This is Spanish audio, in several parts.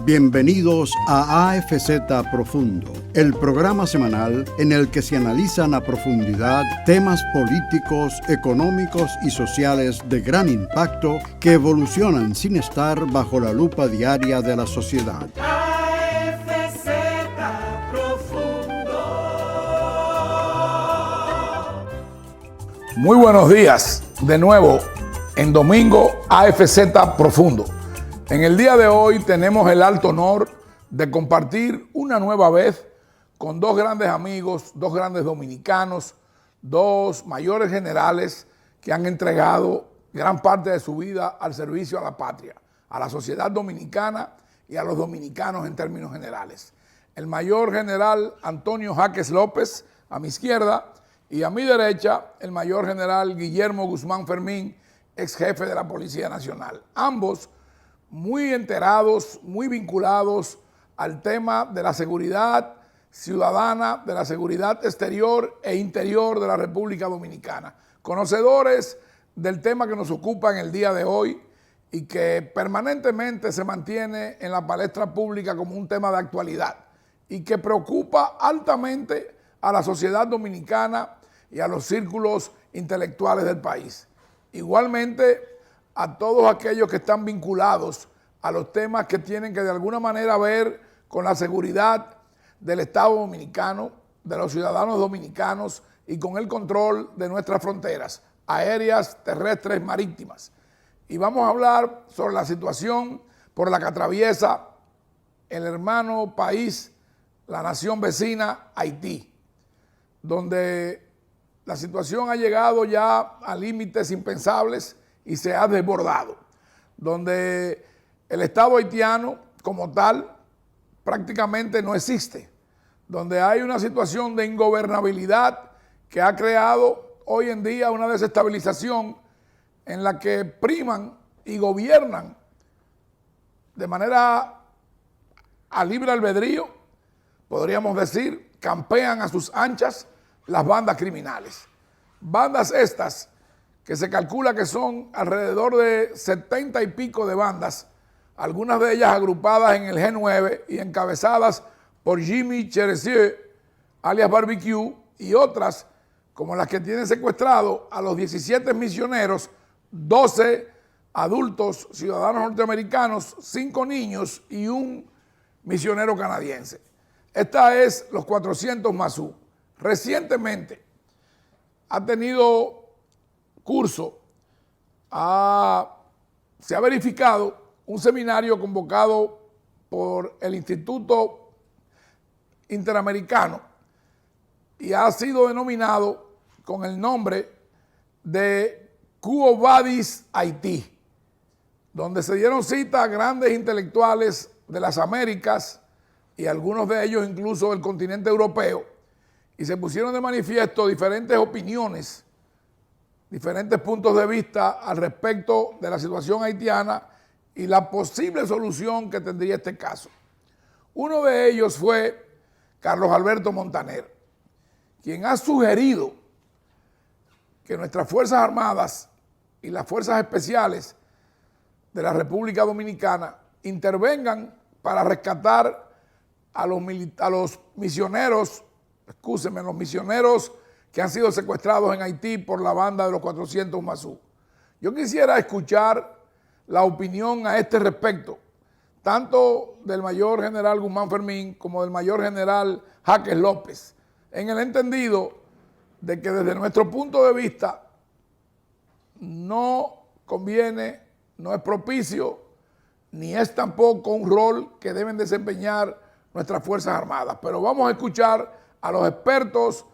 Bienvenidos a AFZ Profundo, el programa semanal en el que se analizan a profundidad temas políticos, económicos y sociales de gran impacto que evolucionan sin estar bajo la lupa diaria de la sociedad. AFZ Profundo. Muy buenos días, de nuevo en Domingo AFZ Profundo. En el día de hoy tenemos el alto honor de compartir una nueva vez con dos grandes amigos, dos grandes dominicanos, dos mayores generales que han entregado gran parte de su vida al servicio a la patria, a la sociedad dominicana y a los dominicanos en términos generales. El mayor general Antonio Jaques López, a mi izquierda, y a mi derecha, el mayor general Guillermo Guzmán Fermín, ex jefe de la Policía Nacional. Ambos muy enterados, muy vinculados al tema de la seguridad ciudadana, de la seguridad exterior e interior de la República Dominicana. Conocedores del tema que nos ocupa en el día de hoy y que permanentemente se mantiene en la palestra pública como un tema de actualidad y que preocupa altamente a la sociedad dominicana y a los círculos intelectuales del país. Igualmente, a todos aquellos que están vinculados a los temas que tienen que de alguna manera ver con la seguridad del Estado dominicano, de los ciudadanos dominicanos y con el control de nuestras fronteras aéreas, terrestres, marítimas. Y vamos a hablar sobre la situación por la que atraviesa el hermano país, la nación vecina, Haití, donde la situación ha llegado ya a límites impensables y se ha desbordado, donde el Estado haitiano como tal prácticamente no existe, donde hay una situación de ingobernabilidad que ha creado hoy en día una desestabilización en la que priman y gobiernan de manera a libre albedrío, podríamos decir, campean a sus anchas las bandas criminales. Bandas estas que se calcula que son alrededor de 70 y pico de bandas, algunas de ellas agrupadas en el G9 y encabezadas por Jimmy Cheresier, alias Barbecue, y otras como las que tienen secuestrado a los 17 misioneros, 12 adultos ciudadanos norteamericanos, 5 niños y un misionero canadiense. Esta es los 400 Mazú. Recientemente ha tenido curso, se ha verificado un seminario convocado por el Instituto Interamericano y ha sido denominado con el nombre de Quo Vadis Haití, donde se dieron cita a grandes intelectuales de las Américas y algunos de ellos incluso del continente europeo, y se pusieron de manifiesto diferentes opiniones, diferentes puntos de vista al respecto de la situación haitiana y la posible solución que tendría este caso. Uno de ellos fue Carlos Alberto Montaner, quien ha sugerido que nuestras Fuerzas Armadas y las Fuerzas Especiales de la República Dominicana intervengan para rescatar a los misioneros, los misioneros que han sido secuestrados en Haití por la banda de los 400 Mazú. Yo quisiera escuchar la opinión a este respecto, tanto del mayor general Guzmán Fermín como del mayor general Jaques López, en el entendido de que desde nuestro punto de vista no conviene, no es propicio, ni es tampoco un rol que deben desempeñar nuestras Fuerzas Armadas. Pero vamos a escuchar a los expertos,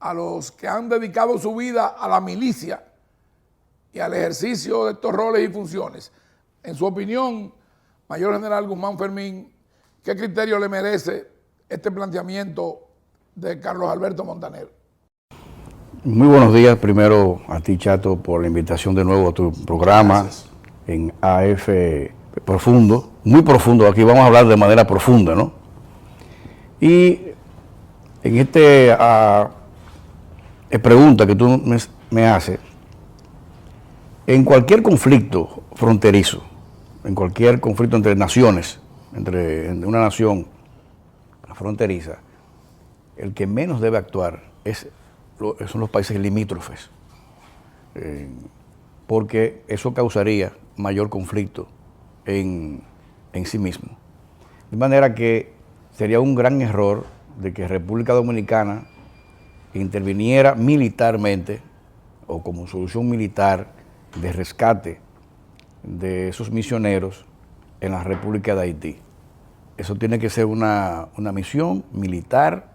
a los que han dedicado su vida a la milicia y al ejercicio de estos roles y funciones. En su opinión, mayor general Guzmán Fermín, ¿qué criterio le merece este planteamiento de Carlos Alberto Montaner? Muy buenos días, primero a ti, Chato, por la invitación de nuevo a tu programa. Gracias. En AF Profundo, muy profundo, aquí vamos a hablar de manera profunda, ¿no? Y en pregunta que tú me haces, en cualquier conflicto fronterizo, en cualquier conflicto entre naciones, entre una nación fronteriza, el que menos debe actuar son los países limítrofes, porque eso causaría mayor conflicto en sí mismo. De manera que sería un gran error de que República Dominicana interviniera militarmente o como solución militar de rescate de esos misioneros en la República de Haití. Eso tiene que ser una misión militar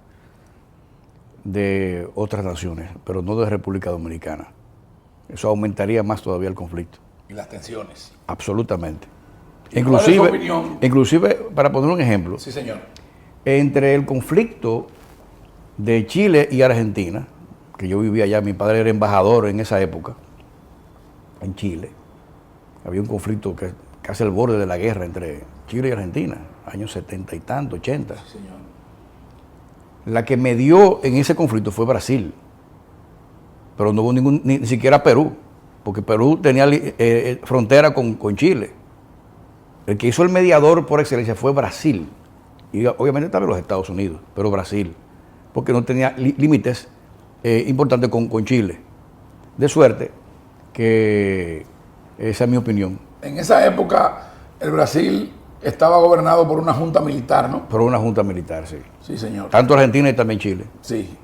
de otras naciones, pero no de República Dominicana. Eso aumentaría más todavía el conflicto. Y las tensiones. Absolutamente. ¿Cuál es su opinión? Inclusive, para poner un ejemplo, Sí, señor. entre el conflicto de Chile y Argentina, que yo vivía allá, mi padre era embajador en esa época, en Chile, había un conflicto casi al borde de la guerra entre Chile y Argentina, años 70 y tanto, 80. Sí, señor. La que medió en ese conflicto fue Brasil, pero no hubo ni siquiera Perú, porque Perú tenía frontera con Chile. El que hizo el mediador por excelencia fue Brasil, y obviamente también los Estados Unidos, pero Brasil, porque no tenía límites importantes con Chile. De suerte que esa es mi opinión. En esa época, el Brasil estaba gobernado por una junta militar, ¿no? Por una junta militar, sí. Sí, señor. Tanto Argentina y también Chile. Sí.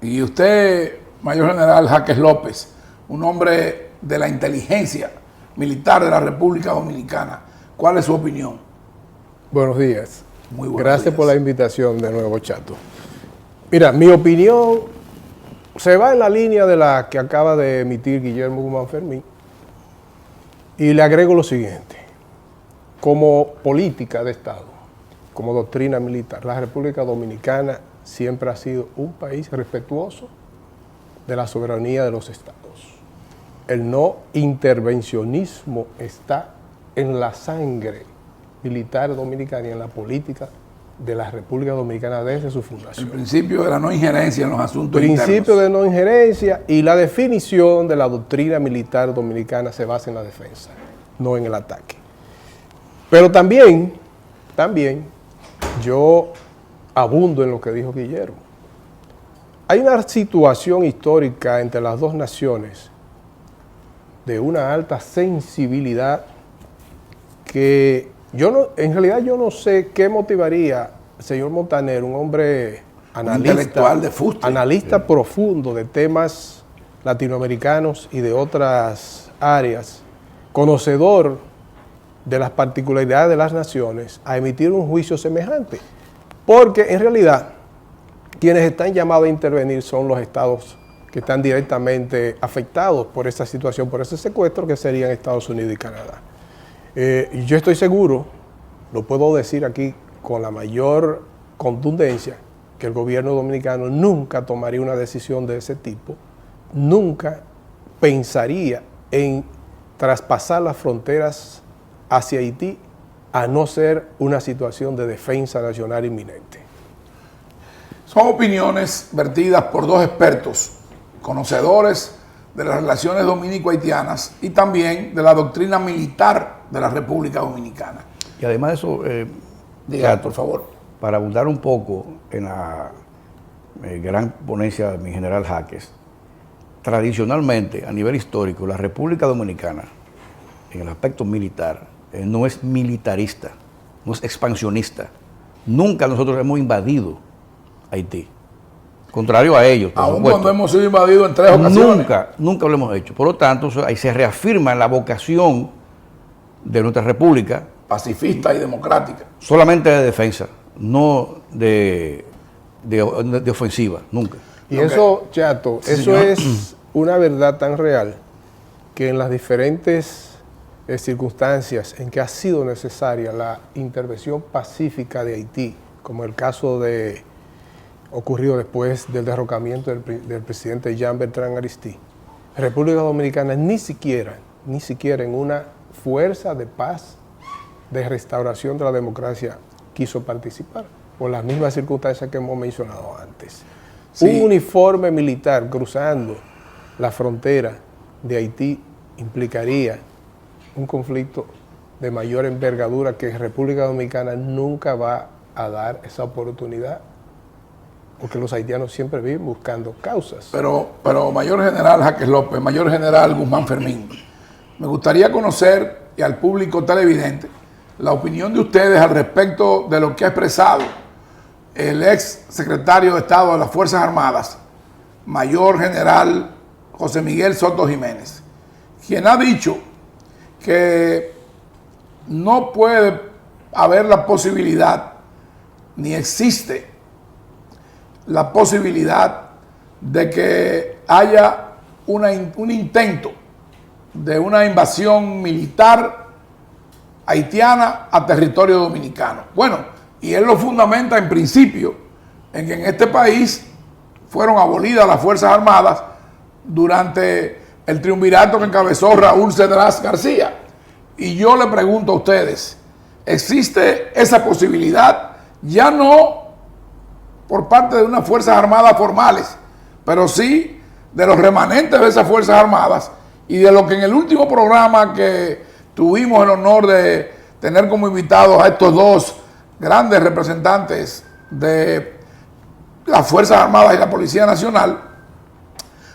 Y usted, Mayor General Jaques López, un hombre de la inteligencia militar de la República Dominicana, ¿cuál es su opinión? Buenos días. Muy buenos Gracias días. por la invitación de nuevo, Chato. Mira, mi opinión se va en la línea de la que acaba de emitir Guillermo Guzmán Fermín y le agrego lo siguiente. Como política de Estado, como doctrina militar, la República Dominicana siempre ha sido un país respetuoso de la soberanía de los estados. El no intervencionismo está en la sangre militar dominicana y en la política de la República Dominicana desde su El fundación. principio de la no injerencia en los asuntos Principio internos. de no injerencia y la definición de la doctrina militar dominicana se basa en la defensa, no en el ataque. Pero también yo abundo en lo que dijo Guillermo. Hay una situación histórica entre las dos naciones de una alta sensibilidad que en realidad yo no sé qué motivaría al señor Montaner, un hombre intelectual de fuste. analista profundo de temas latinoamericanos y de otras áreas, conocedor de las particularidades de las naciones, a emitir un juicio semejante. Porque en realidad quienes están llamados a intervenir son los estados que están directamente afectados por esa situación, por ese secuestro, que serían Estados Unidos y Canadá. Yo estoy seguro, lo puedo decir aquí con la mayor contundencia, que el gobierno dominicano nunca tomaría una decisión de ese tipo, nunca pensaría en traspasar las fronteras hacia Haití, a no ser una situación de defensa nacional inminente. Son opiniones vertidas por dos expertos, conocedores de las relaciones dominico-haitianas y también de la doctrina militar de la República Dominicana. Y además de eso, Diga, Chato, por favor. para abundar un poco en la gran ponencia de mi general Jaques, tradicionalmente, a nivel histórico, la República Dominicana, en el aspecto militar, no es militarista, no es expansionista. Nunca nosotros hemos invadido Haití. Contrario a ellos, por Aún supuesto. cuando hemos sido invadidos en 3 ocasiones. Nunca lo hemos hecho. Por lo tanto, ahí se reafirma la vocación de nuestra república Pacifista y democrática. solamente de defensa, no de ofensiva, nunca. Y Ok. eso, Chato, Sí, eso señor. es una verdad tan real que en las diferentes circunstancias en que ha sido necesaria la intervención pacífica de Haití, como el caso ocurrido después del derrocamiento del presidente Jean-Bertrand Aristide, República Dominicana ni siquiera en una fuerza de paz, de restauración de la democracia, quiso participar, por las mismas circunstancias que hemos mencionado antes. Sí. Un uniforme militar cruzando la frontera de Haití implicaría un conflicto de mayor envergadura que República Dominicana nunca va a dar esa oportunidad, porque los haitianos siempre viven buscando causas. Pero Mayor General Jaques López, Mayor General Guzmán Fermín, me gustaría conocer, y al público televidente, la opinión de ustedes al respecto de lo que ha expresado el ex secretario de Estado de las Fuerzas Armadas, Mayor General José Miguel Soto Jiménez, quien ha dicho que no puede haber la posibilidad, ni existe la posibilidad de que haya un intento de una invasión militar haitiana a territorio dominicano. Bueno, y él lo fundamenta en principio en que en este país fueron abolidas las Fuerzas Armadas durante el triunvirato que encabezó Raúl Cedrás García. Y yo le pregunto a ustedes, ¿existe esa posibilidad? Ya no por parte de unas Fuerzas Armadas formales, pero sí de los remanentes de esas Fuerzas Armadas y de lo que en el último programa que tuvimos el honor de tener como invitados a estos dos grandes representantes de las Fuerzas Armadas y la Policía Nacional,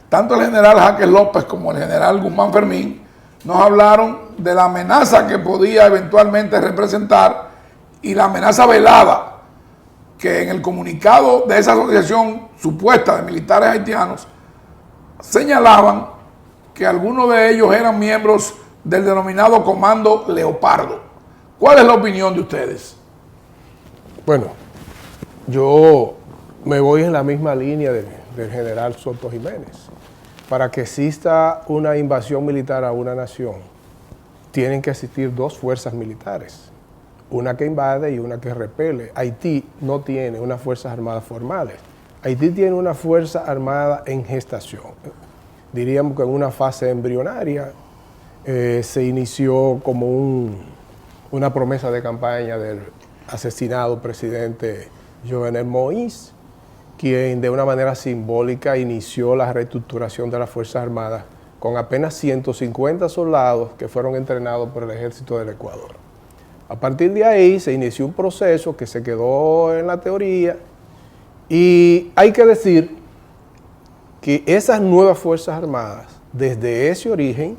tanto el general Jaques López como el general Guzmán Fermín nos hablaron de la amenaza que podía eventualmente representar y la amenaza velada que en el comunicado de esa asociación supuesta de militares haitianos señalaban que algunos de ellos eran miembros del denominado Comando Leopardo. ¿Cuál es la opinión de ustedes? Bueno, yo me voy en la misma línea del general Soto Jiménez. Para que exista una invasión militar a una nación, tienen que existir dos fuerzas militares, una que invade y una que repele. Haití no tiene unas fuerzas armadas formales. Haití tiene una fuerza armada en gestación. Diríamos que en una fase embrionaria se inició como una promesa de campaña del asesinado presidente Jovenel Moïse, quien de una manera simbólica inició la reestructuración de las Fuerzas Armadas con apenas 150 soldados que fueron entrenados por el Ejército del Ecuador. A partir de ahí se inició un proceso que se quedó en la teoría y hay que decir que esas nuevas Fuerzas Armadas, desde ese origen,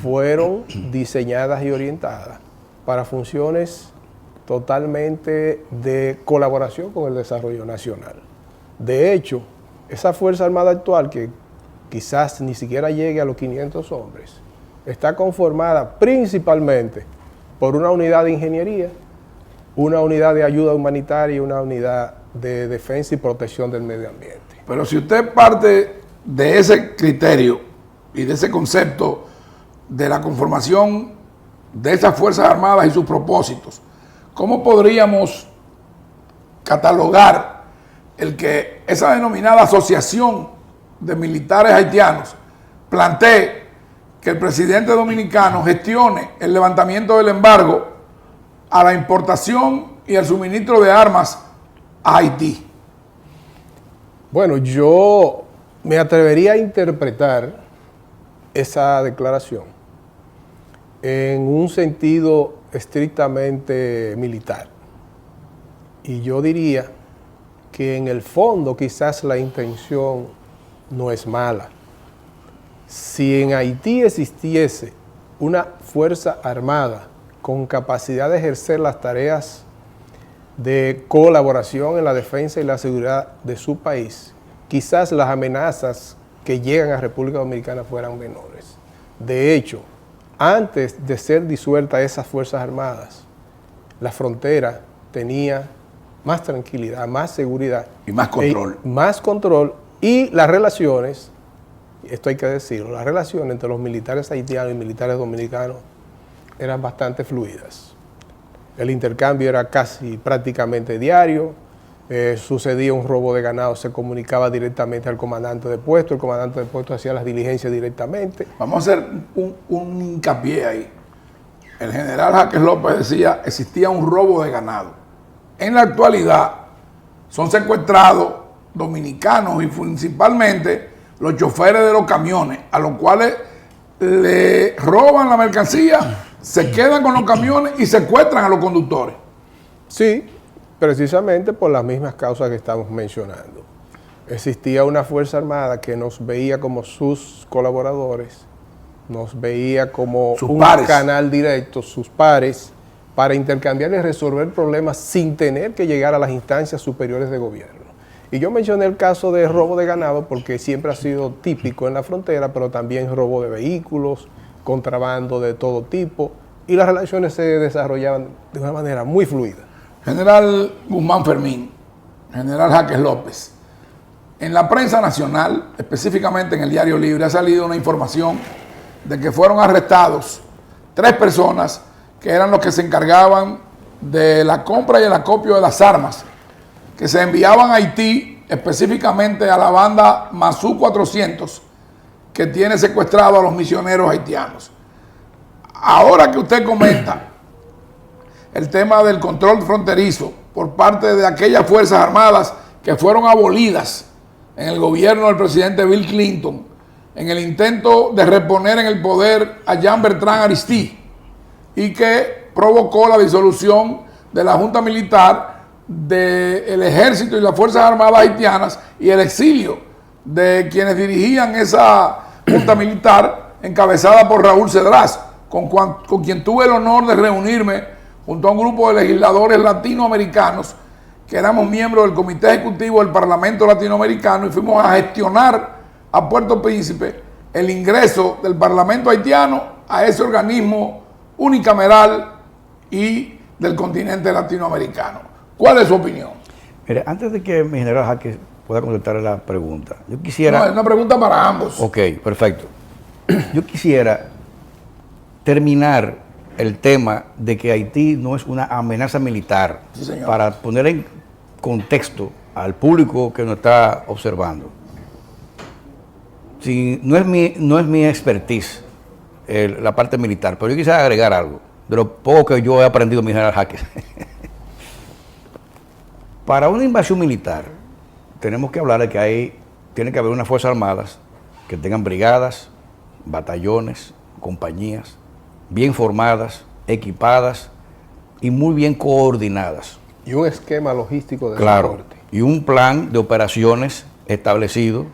fueron diseñadas y orientadas para funciones totalmente de colaboración con el desarrollo nacional. De hecho, esa Fuerza Armada actual, que quizás ni siquiera llegue a los 500 hombres, está conformada principalmente por una unidad de ingeniería, una unidad de ayuda humanitaria y una unidad de defensa y protección del medio ambiente. Pero si usted parte de ese criterio y de ese concepto de la conformación de esas Fuerzas Armadas y sus propósitos, ¿cómo podríamos catalogar el que esa denominada asociación de militares haitianos plantee que el presidente dominicano gestione el levantamiento del embargo a la importación y al suministro de armas a Haití? Bueno, yo me atrevería a interpretar esa declaración en un sentido estrictamente militar. Y yo diría que en el fondo quizás la intención no es mala. Si en Haití existiese una fuerza armada con capacidad de ejercer las tareas de colaboración en la defensa y la seguridad de su país, quizás las amenazas que llegan a República Dominicana fueran menores. De hecho, antes de ser disueltas esas Fuerzas Armadas, la frontera tenía más tranquilidad, más seguridad. Y más control. Más control y las relaciones, esto hay que decirlo, las relaciones entre los militares haitianos y militares dominicanos eran bastante fluidas. El intercambio era casi prácticamente diario, sucedía un robo de ganado, se comunicaba directamente al comandante de puesto, el comandante de puesto hacía las diligencias directamente. Vamos a hacer un hincapié ahí. El general Jaques López decía, existía un robo de ganado. En la actualidad son secuestrados dominicanos y principalmente los choferes de los camiones, a los cuales le roban la mercancía se quedan con los camiones y secuestran a los conductores. Sí, precisamente por las mismas causas que estamos mencionando. Existía una Fuerza Armada que nos veía como sus colaboradores, nos veía como Sus un pares. canal directo, sus pares, para intercambiar y resolver problemas sin tener que llegar a las instancias superiores de gobierno. Y yo mencioné el caso de robo de ganado porque siempre ha sido típico en la frontera, pero también robo de vehículos, contrabando de todo tipo, y las relaciones se desarrollaban de una manera muy fluida. General Guzmán Fermín, General Jaques López, en la prensa nacional, específicamente en el Diario Libre, ha salido una información de que fueron arrestados 3 personas que eran los que se encargaban de la compra y el acopio de las armas que se enviaban a Haití, específicamente a la banda Masú 400, que tiene secuestrado a los misioneros haitianos. Ahora que usted comenta el tema del control fronterizo por parte de aquellas Fuerzas Armadas que fueron abolidas en el gobierno del presidente Bill Clinton, en el intento de reponer en el poder a Jean-Bertrand Aristide, y que provocó la disolución de la Junta Militar, del Ejército y las Fuerzas Armadas haitianas y el exilio de quienes dirigían esa Junta Militar encabezada por Raúl Cedras, con quien tuve el honor de reunirme junto a un grupo de legisladores latinoamericanos que éramos miembros del Comité Ejecutivo del Parlamento Latinoamericano, y fuimos a gestionar a Puerto Príncipe el ingreso del Parlamento haitiano a ese organismo unicameral y del continente latinoamericano. ¿Cuál es su opinión? Mire, antes de que mi general Jaques pueda contestar la pregunta, yo quisiera... No, es una pregunta para ambos. Ok, perfecto. Yo quisiera terminar el tema de que Haití no es una amenaza militar, Sí, señor. para poner en contexto al público que nos está observando. Sí, no es mi expertise la parte militar, pero yo quisiera agregar algo de lo poco que yo he aprendido, mi general Jaques. Para una invasión militar, tenemos que hablar de que tiene que haber unas fuerzas armadas que tengan brigadas, batallones, compañías, bien formadas, equipadas y muy bien coordinadas. Y un esquema logístico de Claro, transporte. y un plan de operaciones establecido.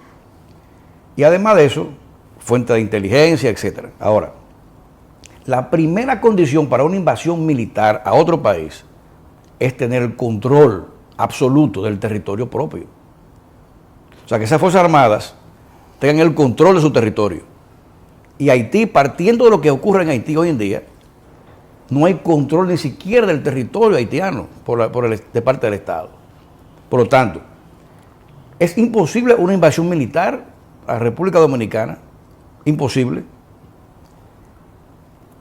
Y además de eso, fuente de inteligencia, etc. Ahora, la primera condición para una invasión militar a otro país es tener el control absoluto del territorio propio. O sea, que esas Fuerzas Armadas tengan el control de su territorio. Y Haití, partiendo de lo que ocurre en Haití hoy en día, no hay control ni siquiera del territorio haitiano de parte del Estado. Por lo tanto, es imposible una invasión militar a la República Dominicana, imposible,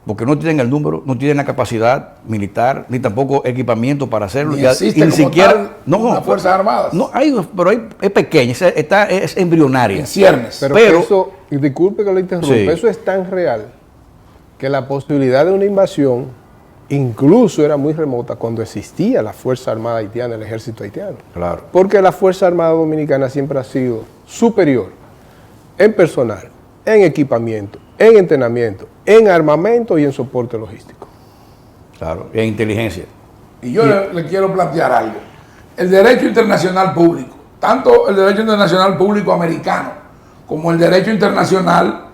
porque no tienen el número, no tienen la capacidad militar, ni tampoco equipamiento para hacerlo. Ni existe como tal una Fuerzas Armadas. No, pero es pequeña, es embrionaria. En ciernes. Pero eso, y disculpe que lo interrumpa, Sí. eso es tan real que la posibilidad de una invasión incluso era muy remota cuando existía la Fuerza Armada Haitiana, el ejército haitiano. Claro. Porque la Fuerza Armada Dominicana siempre ha sido superior en personal, en equipamiento, en entrenamiento, en armamento y en soporte logístico. Claro, y en inteligencia. Y yo le quiero plantear algo. El derecho internacional público, tanto el derecho internacional público americano como el derecho internacional,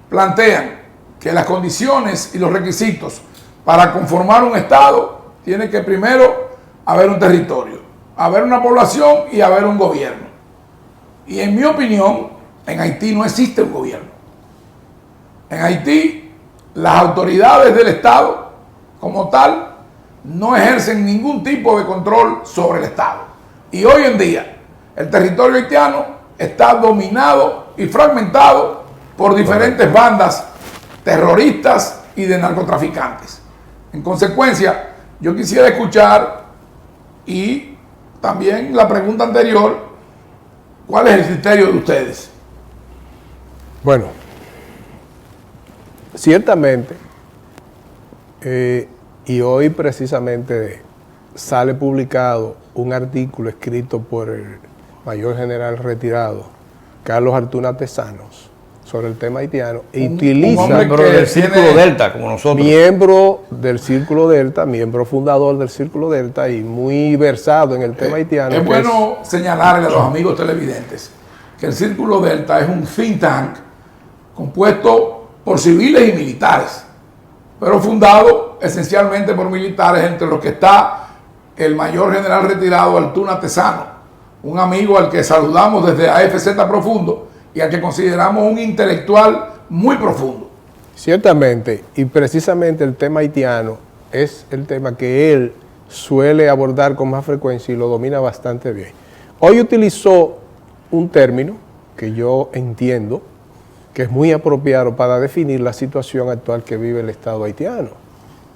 plantean que las condiciones y los requisitos para conformar un Estado tiene que primero haber un territorio, haber una población y haber un gobierno. Y en mi opinión, en Haití no existe un gobierno. En Haití, las autoridades del Estado, como tal, no ejercen ningún tipo de control sobre el Estado. Y hoy en día, el territorio haitiano está dominado y fragmentado por diferentes bandas terroristas y de narcotraficantes. En consecuencia, yo quisiera escuchar, y también la pregunta anterior, ¿cuál es el criterio de ustedes? Bueno, ciertamente, y hoy precisamente sale publicado un artículo escrito por el mayor general retirado, Carlos Artuna Tesanos, sobre el tema haitiano y un utiliza hombre Pero del tiene- Círculo Delta, como nosotros. miembro del Círculo Delta, miembro fundador del Círculo Delta y muy versado en el tema haitiano. Es que bueno señalarle a los amigos televidentes que el Círculo Delta es un think tank compuesto por civiles y militares, pero fundado esencialmente por militares, entre los que está el mayor general retirado Altuna Tesano, un amigo al que saludamos desde AFZ Profundo y al que consideramos un intelectual muy profundo. Ciertamente, y precisamente el tema haitiano es el tema que él suele abordar con más frecuencia y lo domina bastante bien. Hoy utilizó un término que yo entiendo que es muy apropiado para definir la situación actual que vive el Estado haitiano.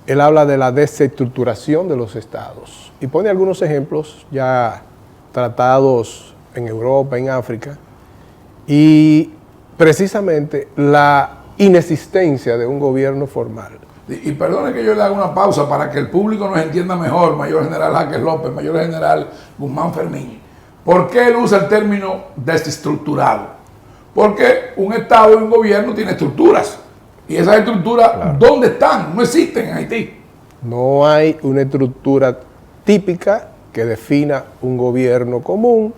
Él habla de la desestructuración de los estados y pone algunos ejemplos ya tratados en Europa, en África, y precisamente la inexistencia de un gobierno formal. Y perdone que yo le haga una pausa para que el público nos entienda mejor, Mayor General Jaques López, Mayor General Guzmán Fermín. ¿Por qué él usa el término desestructurado? Porque un Estado y un gobierno tiene estructuras. Y esas estructuras, claro, ¿dónde están? No existen en Haití. No hay una estructura típica que defina un gobierno común.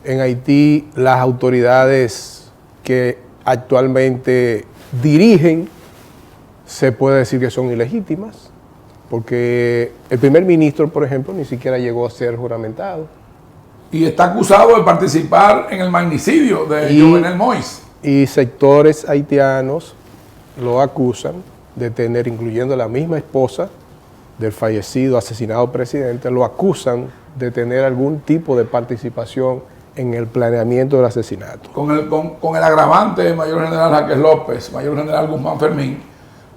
En Haití, las autoridades que actualmente dirigen se puede decir que son ilegítimas, porque el primer ministro, por ejemplo, ni siquiera llegó a ser juramentado. Y está acusado de participar en el magnicidio de Jovenel Moïse. Y sectores haitianos lo acusan de tener, incluyendo la misma esposa del fallecido, asesinado presidente, lo acusan de tener algún tipo de participación en el planeamiento del asesinato. Con el agravante, Mayor General Jaques López, Mayor General Guzmán Fermín,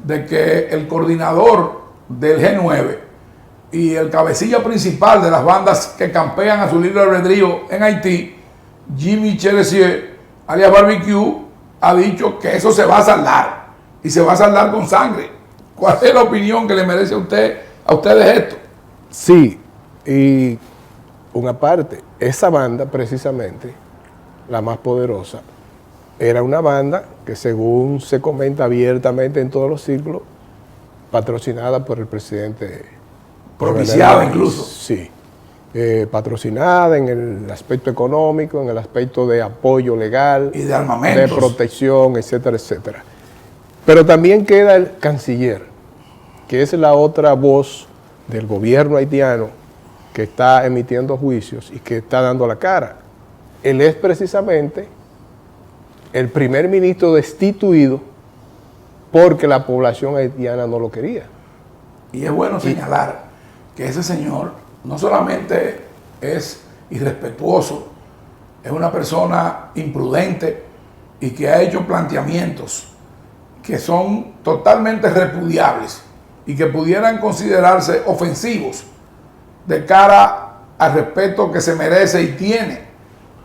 de que el coordinador del G9 y el cabecilla principal de las bandas que campean a su libre albedrío en Haití, Jimmy Chelesier, alias Barbecue, ha dicho que eso se va a saldar, y se va a saldar con sangre. ¿Cuál es la opinión que le merece a ustedes esto? Sí, y una parte, esa banda precisamente, la más poderosa, era una banda que, según se comenta abiertamente en todos los círculos, patrocinada por el presidente. Propiciada incluso. Sí, patrocinada en el aspecto económico, en el aspecto de apoyo legal, y de armamentos, de protección, etcétera, etcétera. Pero también queda el canciller, que es la otra voz del gobierno haitiano que está emitiendo juicios y que está dando la cara. Él es precisamente el primer ministro destituido porque la población haitiana no lo quería. Y es bueno señalar que ese señor no solamente es irrespetuoso, es una persona imprudente y que ha hecho planteamientos que son totalmente repudiables y que pudieran considerarse ofensivos de cara al respeto que se merece y tiene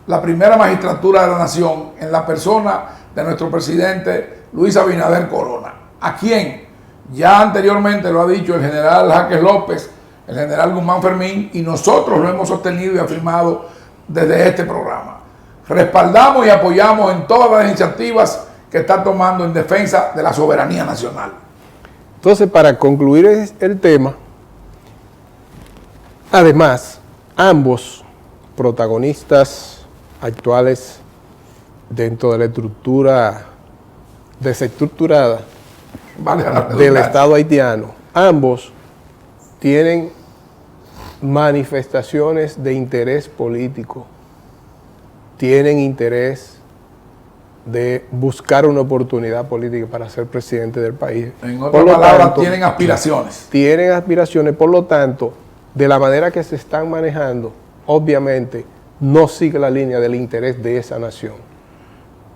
la primera magistratura de la nación en la persona de nuestro presidente Luis Abinader Corona, a quien ya anteriormente lo ha dicho el general Jaques López, el general Guzmán Fermín, y nosotros lo hemos sostenido y afirmado desde este programa. Respaldamos y apoyamos en todas las iniciativas que está tomando en defensa de la soberanía nacional. Entonces, para concluir el tema, además, ambos protagonistas actuales dentro de la estructura desestructurada del Estado haitiano, ambos tienen manifestaciones de interés político, tienen interés de buscar una oportunidad política para ser presidente del país. En otras palabras, tienen aspiraciones. Tienen aspiraciones, por lo tanto, de la manera que se están manejando, obviamente, no sigue la línea del interés de esa nación.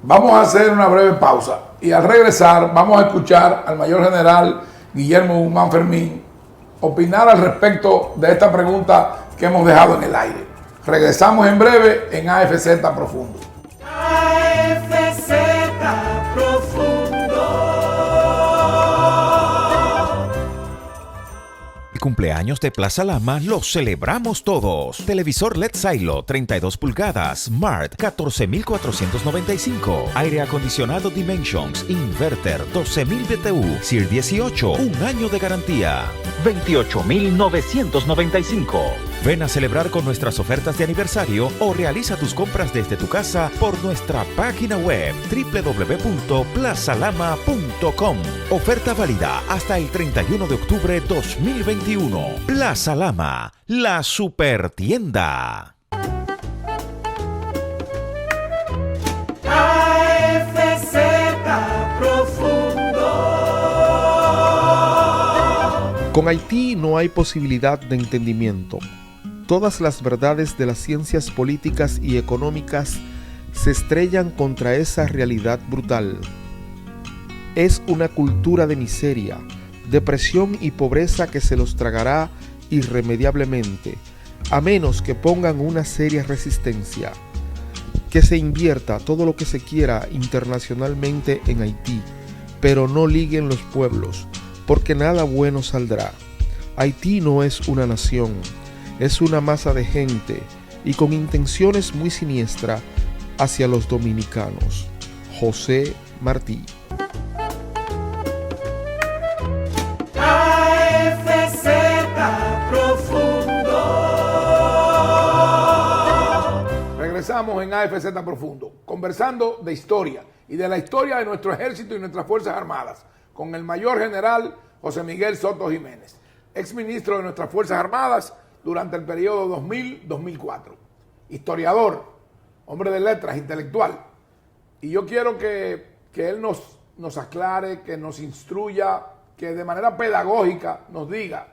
Vamos a hacer una breve pausa y al regresar vamos a escuchar al mayor general Guillermo Guzmán Fermín opinar al respecto de esta pregunta que hemos dejado en el aire. Regresamos en breve en AFZ Profundo. AFZ Profundo. cumpleaños de Plaza Lama lo celebramos todos. Televisor LED Silo 32 pulgadas, Smart 14,495. Aire acondicionado Dimensions, Inverter 12,000 BTU, SIR 18, un año de garantía. 28,995. Ven a celebrar con nuestras ofertas de aniversario o realiza tus compras desde tu casa por nuestra página web www.plazalama.com. Oferta válida hasta el 31 de octubre 2021. Plaza Lama, la supertienda. AFZ Profundo. Con Haití no hay posibilidad de entendimiento. Todas las verdades de las ciencias políticas y económicas se estrellan contra esa realidad brutal. Es una cultura de miseria, depresión y pobreza que se los tragará irremediablemente, a menos que pongan una seria resistencia. Que se invierta todo lo que se quiera internacionalmente en Haití, pero no liguen los pueblos, porque nada bueno saldrá. Haití no es una nación, es una masa de gente y con intenciones muy siniestras hacia los dominicanos. José Martí. AFZ Profundo. Regresamos en AFZ Profundo, conversando de historia y de la historia de nuestro ejército y nuestras Fuerzas Armadas, con el mayor general José Miguel Soto Jiménez, exministro de nuestras Fuerzas Armadas durante el periodo 2000-2004. Historiador, hombre de letras, intelectual. Y yo quiero que él nos aclare, que nos instruya, que de manera pedagógica nos diga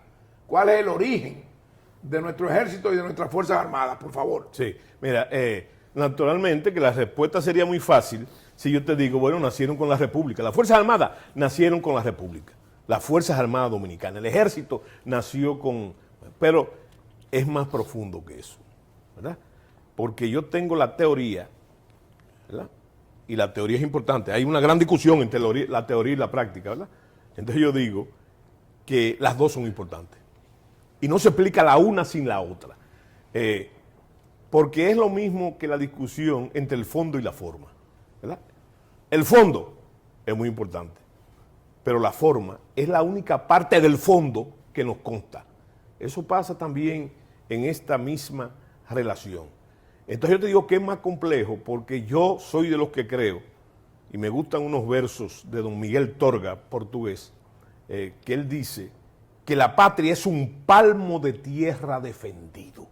cuál es el origen de nuestro ejército y de nuestras Fuerzas Armadas, por favor. Sí, mira, naturalmente que la respuesta sería muy fácil si yo te digo, bueno, nacieron con la República. Las Fuerzas Armadas nacieron con la República. Las Fuerzas Armadas Dominicanas. El ejército nació con... Pero es más profundo que eso, ¿verdad? Porque yo tengo la teoría, ¿verdad? Y la teoría es importante. Hay una gran discusión entre la teoría y la práctica, ¿verdad? Entonces yo digo que las dos son importantes. Y no se explica la una sin la otra. Porque es lo mismo que la discusión entre el fondo y la forma, ¿verdad? El fondo es muy importante, pero la forma es la única parte del fondo que nos consta. Eso pasa también en esta misma relación. Entonces yo te digo que es más complejo porque yo soy de los que creo, y me gustan unos versos de don Miguel Torga, portugués, que él dice que la patria es un palmo de tierra defendido.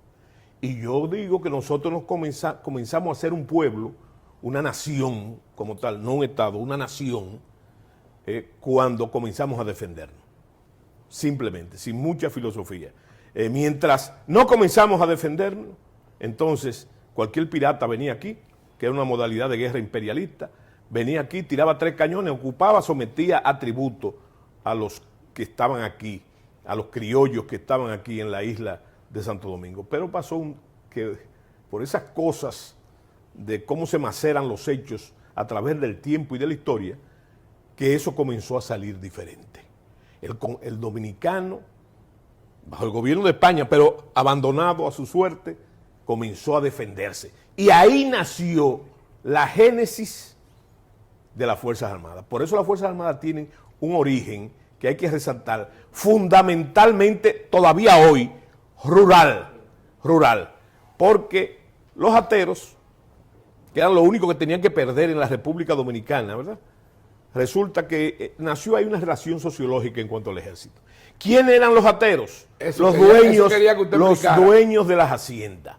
Y yo digo que nosotros comenzamos a ser un pueblo, una nación como tal, no un Estado, una nación, cuando comenzamos a defendernos. Simplemente, sin mucha filosofía. Mientras no comenzamos a defendernos, entonces cualquier pirata venía aquí, que era una modalidad de guerra imperialista, venía aquí, tiraba 3 cañones, ocupaba, sometía a tributo a los que estaban aquí, a los criollos que estaban aquí en la isla de Santo Domingo. Pero pasó que por esas cosas de cómo se maceran los hechos a través del tiempo y de la historia, que eso comenzó a salir diferente. El dominicano, bajo el gobierno de España, pero abandonado a su suerte, comenzó a defenderse. Y ahí nació la génesis de las Fuerzas Armadas. Por eso las Fuerzas Armadas tienen un origen que hay que resaltar, fundamentalmente todavía hoy, rural, porque los ateros, que eran lo único que tenían que perder en la República Dominicana, ¿verdad? Resulta que nació ahí una relación sociológica en cuanto al ejército. ¿Quiénes eran los ateros? Los dueños de las haciendas,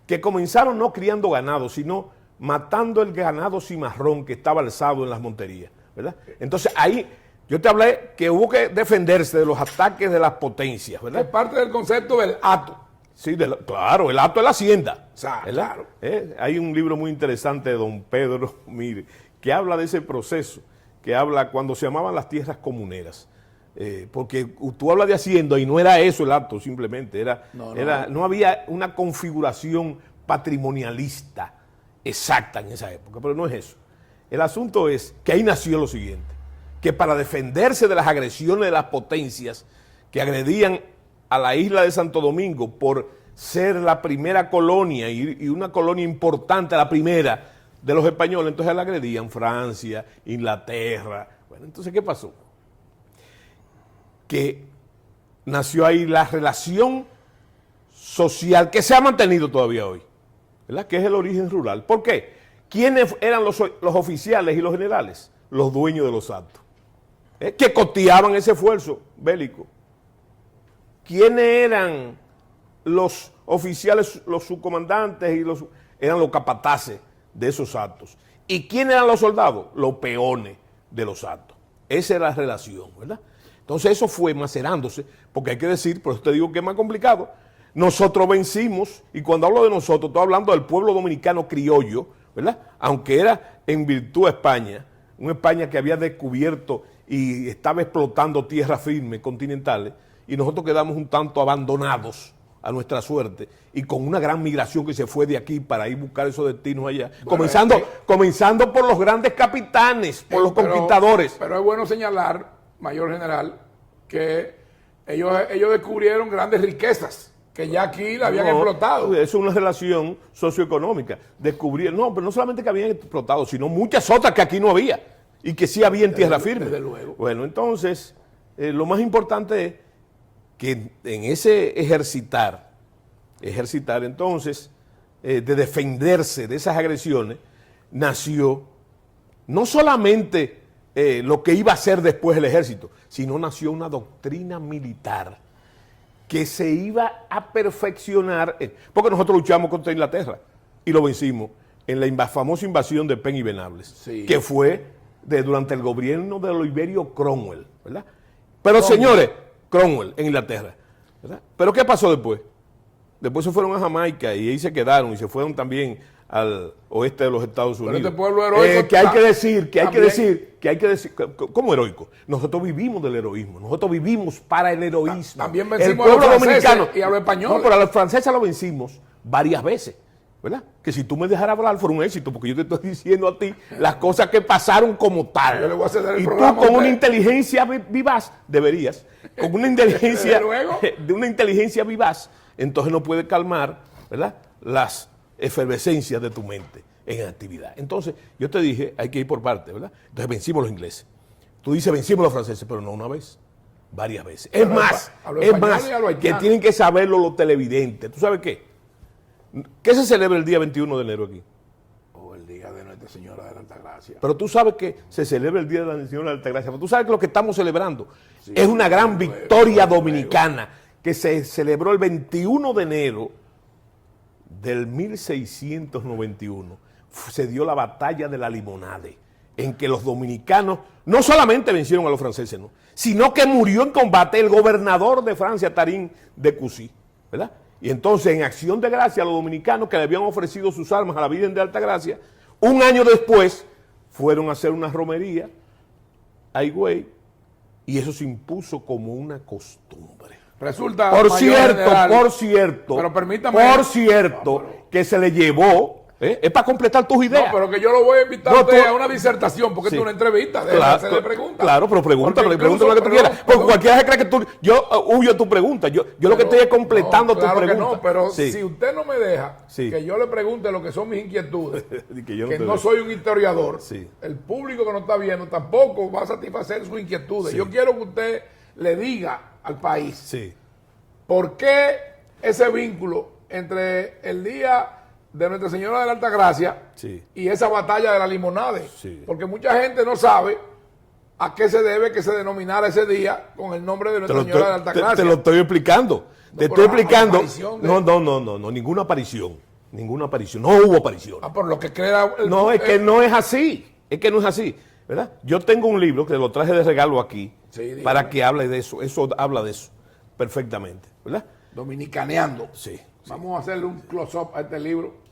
que comenzaron no criando ganado, sino matando el ganado cimarrón que estaba alzado en las monterías, ¿verdad? Entonces ahí yo te hablé que hubo que defenderse de los ataques de las potencias, ¿verdad? Es parte del concepto del hato. Sí, claro, el hato es la hacienda. O sea, claro. Hay un libro muy interesante de don Pedro Mire, que habla de ese proceso, que habla cuando se llamaban las tierras comuneras. Porque tú hablas de hacienda y no era eso el acto, simplemente no había una configuración patrimonialista exacta en esa época, pero no es eso. El asunto es que ahí nació lo siguiente, que para defenderse de las agresiones de las potencias que agredían a la isla de Santo Domingo por ser la primera colonia y una colonia importante, la primera de los españoles, entonces la agredían Francia, Inglaterra. Bueno, entonces, ¿qué pasó? Que nació ahí la relación social que se ha mantenido todavía hoy, ¿verdad? Que es el origen rural. ¿Por qué? ¿Quiénes eran los oficiales y los generales? Los dueños de los actos, que costeaban ese esfuerzo bélico. ¿Quiénes eran los oficiales, los subcomandantes eran los capataces de esos actos? ¿Y quiénes eran los soldados? Los peones de los actos. Esa era la relación, ¿verdad? Entonces eso fue macerándose, porque hay que decir, por eso te digo que es más complicado. Nosotros vencimos, y cuando hablo de nosotros, estoy hablando del pueblo dominicano criollo, ¿verdad? Aunque era en virtud de España, una España que había descubierto y estaba explotando tierras firmes continentales, y nosotros quedamos un tanto abandonados a nuestra suerte y con una gran migración que se fue de aquí para ir a buscar esos destinos allá, bueno, comenzando por los grandes capitanes, por los conquistadores. Pero es bueno señalar, mayor general, que ellos descubrieron grandes riquezas que ya aquí la habían explotado. Es una relación socioeconómica. Descubrieron, no, pero no solamente que habían explotado, sino muchas otras que aquí no había y que sí había en tierra firme. Desde luego. Bueno, entonces, lo más importante es que en ese ejercitar entonces, de defenderse de esas agresiones, nació no solamente lo que iba a ser después el ejército, sino nació una doctrina militar que se iba a perfeccionar, porque nosotros luchamos contra Inglaterra y lo vencimos en la famosa invasión de Penn y Venables, sí, que fue durante el gobierno de Oliverio Cromwell, ¿verdad? Pero señores, Cromwell en Inglaterra, ¿verdad? Pero ¿qué pasó después? Después se fueron a Jamaica y ahí se quedaron y se fueron también al oeste de los Estados Unidos. Pero este pueblo heroico que hay que decir, ¿cómo heroico? Nosotros vivimos del heroísmo, nosotros vivimos para el heroísmo. También vencimos el pueblo a los dominicano y a los españoles. No, pero a los franceses lo vencimos varias veces, ¿verdad? Que si tú me dejaras hablar fue un éxito, porque yo te estoy diciendo a ti las cosas que pasaron como tal. Yo le voy a ceder el y programa tú con una inteligencia vivaz, deberías, con una inteligencia, de una inteligencia vivaz, entonces no puede calmar, ¿verdad?, las efervescencias de tu mente en actividad. Entonces, yo te dije, hay que ir por partes, ¿verdad? Entonces vencimos los ingleses. Tú dices, vencimos los franceses, pero no una vez, varias veces. Es más, que tienen que saberlo los televidentes. ¿Tú sabes qué? ¿Qué se celebra el día 21 de enero aquí? El día de Nuestra Señora de la Altagracia. Pero tú sabes que se celebra el día de la Señora de la Altagracia. Pero tú sabes que lo que estamos celebrando es una gran victoria dominicana que se celebró el 21 de enero del 1691. Se dio la batalla de la Limonade, en que los dominicanos no solamente vencieron a los franceses, ¿no?, sino que murió en combate el gobernador de Francia, Tarín de Coucy, ¿verdad? Y entonces, en acción de gracia, a los dominicanos que le habían ofrecido sus armas a la Virgen de Altagracia, un año después fueron a hacer una romería a Higüey, y eso se impuso como una costumbre. Resulta, por cierto, pero permítame, que se le llevó, es para completar tus ideas. No, pero que yo lo voy a invitar a usted a una disertación, porque esto es una entrevista, hacerle preguntas. Claro, pero pregúntale lo que tú quieras. Porque cualquiera se cree que yo huyo a tu pregunta. Yo lo que estoy es completando tu pregunta. Que no, pero si usted no me deja que yo le pregunte lo que son mis inquietudes, que no soy un historiador, el público que nos está viendo tampoco va a satisfacer sus inquietudes. Yo quiero que usted le diga al país por qué ese vínculo entre el día de Nuestra Señora de la Altagracia y esa batalla de la Limonade, porque mucha gente no sabe a qué se debe que se denominara ese día con el nombre de Nuestra Señora de la Altagracia. Te lo estoy explicando. Te estoy explicando. No, ninguna aparición. No hubo aparición. Por lo que crea no, es que no es así. Es que no es así, ¿verdad? Yo tengo un libro que lo traje de regalo aquí para que hable de eso. Eso habla de eso perfectamente, ¿verdad? Dominicaneando. Sí. Vamos a hacerle un close-up a este libro.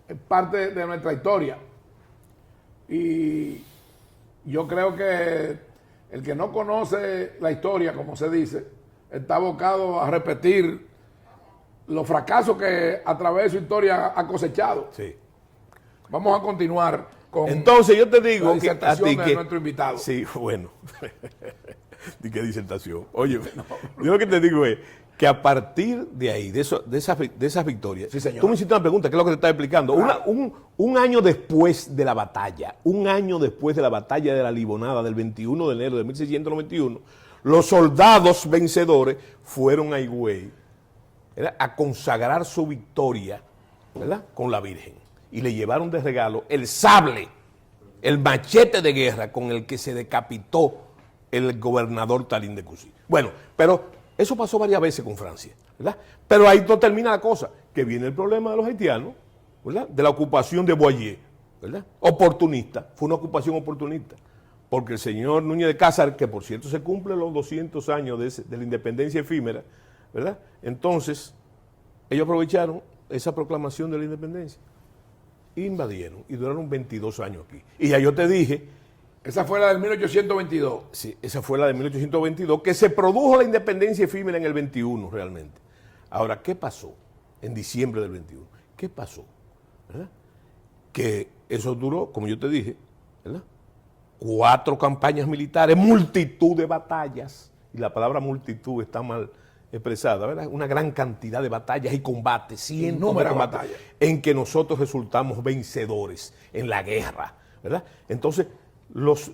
Es parte de nuestra historia. Y yo creo que el que no conoce la historia, como se dice, está abocado a repetir los fracasos que a través de su historia ha cosechado. Sí. Vamos a continuar con entonces yo te digo la disertación a ti de nuestro invitado. Sí, bueno. ¿De qué disertación? Oye, yo lo que te digo es que a partir de ahí, de esas victorias, Sí, señor. tú me hiciste una pregunta, ¿qué es lo que te estaba explicando? Claro. Un año después de la batalla, un año después de la batalla de la Libonada del 21 de enero de 1691, los soldados vencedores fueron a Higüey, ¿verdad?, a consagrar su victoria, ¿verdad?, con la Virgen. Y le llevaron de regalo el sable, el machete de guerra con el que se decapitó el gobernador Talín de Cusí. Bueno, pero eso pasó varias veces con Francia, ¿verdad? Pero ahí no termina la cosa, que viene el problema de los haitianos, ¿verdad?, de la ocupación de Boyer, ¿verdad? Oportunista, fue una ocupación oportunista, porque el señor Núñez de Cázar, que por cierto se cumplen los 200 años de la independencia efímera, ¿verdad? Entonces, ellos aprovecharon esa proclamación de la independencia, invadieron y duraron 22 años aquí. Y ya yo te dije, Esa fue la del 1822. sí, esa fue la de 1822, que se produjo la independencia efímera en el 21 realmente. Ahora, ¿qué pasó en diciembre del 21? ¿Qué pasó? ¿Verdad? Que eso duró, como yo te dije, ¿verdad?, 4 campañas militares, multitud de batallas, y la palabra multitud está mal expresada, ¿verdad? Una gran cantidad de batallas y combates, cientos de Innumerables combates, batallas, en que nosotros resultamos vencedores en la guerra, ¿verdad? Entonces,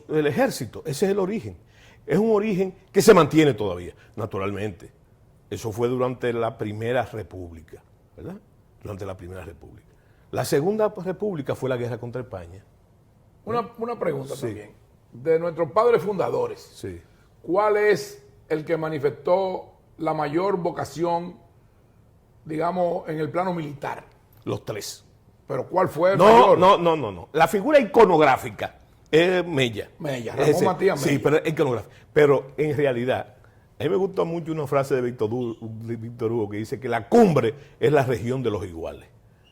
el ejército, ese es el origen. Es un origen que se mantiene todavía, naturalmente. Eso fue durante la Primera República, ¿verdad? Durante la Primera República. La Segunda República fue la guerra contra España. Una pregunta Sí. también. De nuestros padres fundadores, Sí. ¿cuál es el que manifestó la mayor vocación, digamos, en el plano militar? Los 3. Pero ¿cuál fue el No, mayor? no. La figura iconográfica es Mella. Mella, Ramón Ese, Matías sí, Mella. pero es iconográfica. Pero en realidad, a mí me gusta mucho una frase de Víctor Hugo que dice que la cumbre es la región de los iguales,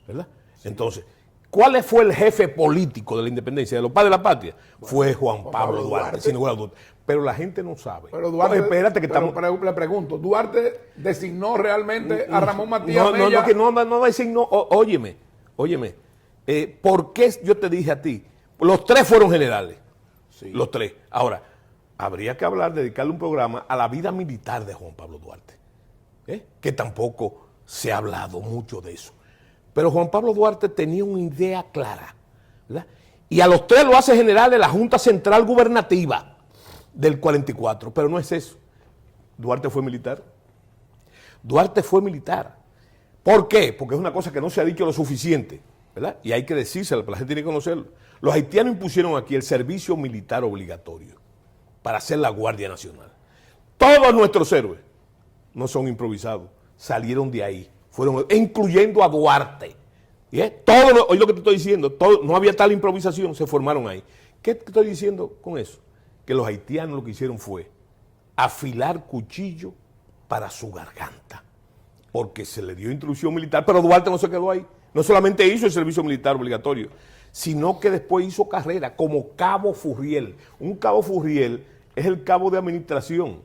¿verdad? Sí. Entonces, ¿cuál fue el jefe político de la independencia de los padres de la patria? Fue Juan Pablo Duarte, sin lugar a dudas. Pero la gente no sabe. Pero Duarte, espérate que estamos... le pregunto, ¿Duarte designó realmente a Ramón Matías Mella? No designó, óyeme, ¿por qué yo te dije a ti? Los 3 fueron generales, sí. Los 3. Ahora, habría que hablar, dedicarle un programa a la vida militar de Juan Pablo Duarte, que tampoco se ha hablado mucho de eso. Pero Juan Pablo Duarte tenía una idea clara, ¿verdad? Y a los 3 lo hace general de la Junta Central Gubernativa del 44, pero no es eso. Duarte fue militar. Duarte fue militar. ¿Por qué? Porque es una cosa que no se ha dicho lo suficiente, ¿verdad? Y hay que decírselo, la gente tiene que conocerlo. Los haitianos impusieron aquí el servicio militar obligatorio para hacer la Guardia Nacional. Todos nuestros héroes no son improvisados, salieron de ahí, incluyendo a Duarte. Oye lo que te estoy diciendo, no había tal improvisación, se formaron ahí. ¿Qué te estoy diciendo con eso? Que los haitianos lo que hicieron fue afilar cuchillo para su garganta, porque se le dio instrucción militar, pero Duarte no se quedó ahí. No solamente hizo el servicio militar obligatorio, sino que después hizo carrera como cabo Furriel. Un cabo Furriel es el cabo de administración,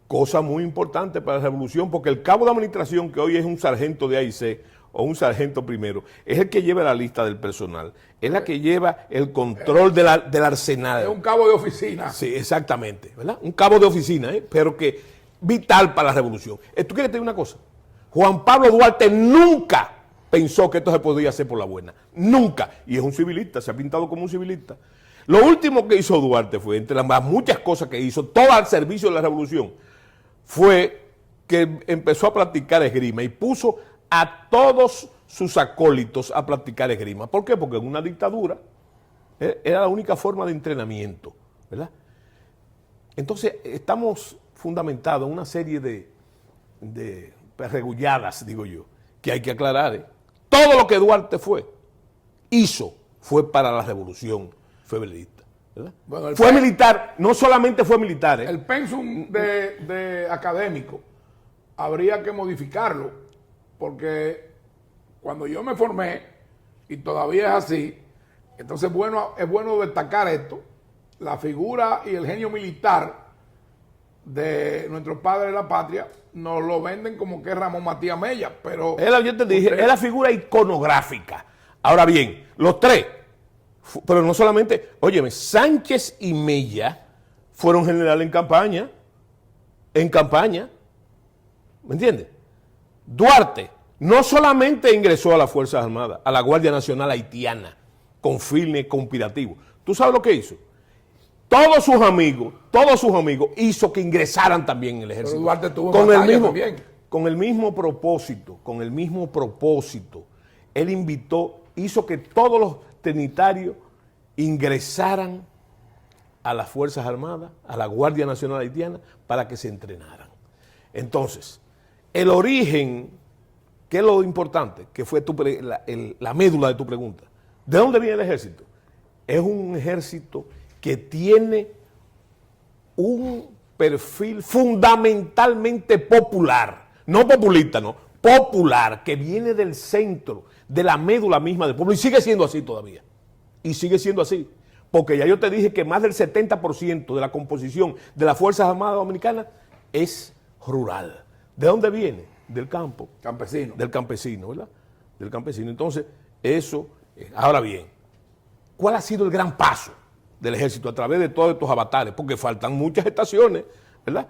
cosa muy importante para la revolución, porque el cabo de administración, que hoy es un sargento de AIC o un sargento primero, es el que lleva la lista del personal, es la que lleva el control del arsenal. Es un cabo de oficina. Sí, exactamente, ¿verdad? Un cabo de oficina, pero que vital para la revolución. ¿Tú quieres decir una cosa? Juan Pablo Duarte nunca pensó que esto se podía hacer por la buena. Nunca. Y es un civilista, se ha pintado como un civilista. Lo último que hizo Duarte fue, entre las muchas cosas que hizo, todo al servicio de la revolución, fue que empezó a practicar esgrima y puso a todos sus acólitos a practicar esgrima. ¿Por qué? Porque en una dictadura era la única forma de entrenamiento, ¿verdad? Entonces, estamos fundamentados en una serie de regulladas, digo yo, que hay que aclarar. Todo lo que Duarte hizo fue para la revolución febrerista, ¿verdad? Bueno, fue militar, no solamente fue militar. El pensum de académico habría que modificarlo, porque cuando yo me formé, y todavía es así, entonces es bueno destacar esto, la figura y el genio militar de nuestros padres de la patria, nos lo venden como que es Ramón Matías Mella, pero... Yo te dije, es la figura iconográfica. Ahora bien, los 3, pero no solamente, óyeme, Sánchez y Mella fueron generales en campaña, en campaña. ¿Me entiendes? Duarte no solamente ingresó a las Fuerzas Armadas, a la Guardia Nacional Haitiana, con fines conspirativos. ¿Tú sabes lo que hizo? Todos sus amigos hizo que ingresaran también en el ejército. Pero Duarte tuvo batalla también. Con el mismo propósito, él hizo que todos los trinitarios ingresaran a las Fuerzas Armadas, a la Guardia Nacional Haitiana, para que se entrenaran. Entonces, el origen, que es lo importante, que fue la médula de tu pregunta, ¿de dónde viene el ejército? Es un ejército que tiene un perfil fundamentalmente popular, no populista, no, popular, que viene del centro, de la médula misma del pueblo, y sigue siendo así todavía, y sigue siendo así, porque ya yo te dije que más del 70% de la composición de las Fuerzas Armadas Dominicanas es rural. ¿De dónde viene? Del campo. Campesino. Del campesino, ¿verdad? Del campesino. Entonces, eso, ahora bien, ¿cuál ha sido el gran paso del ejército a través de todos estos avatares? Porque faltan muchas estaciones, ¿verdad?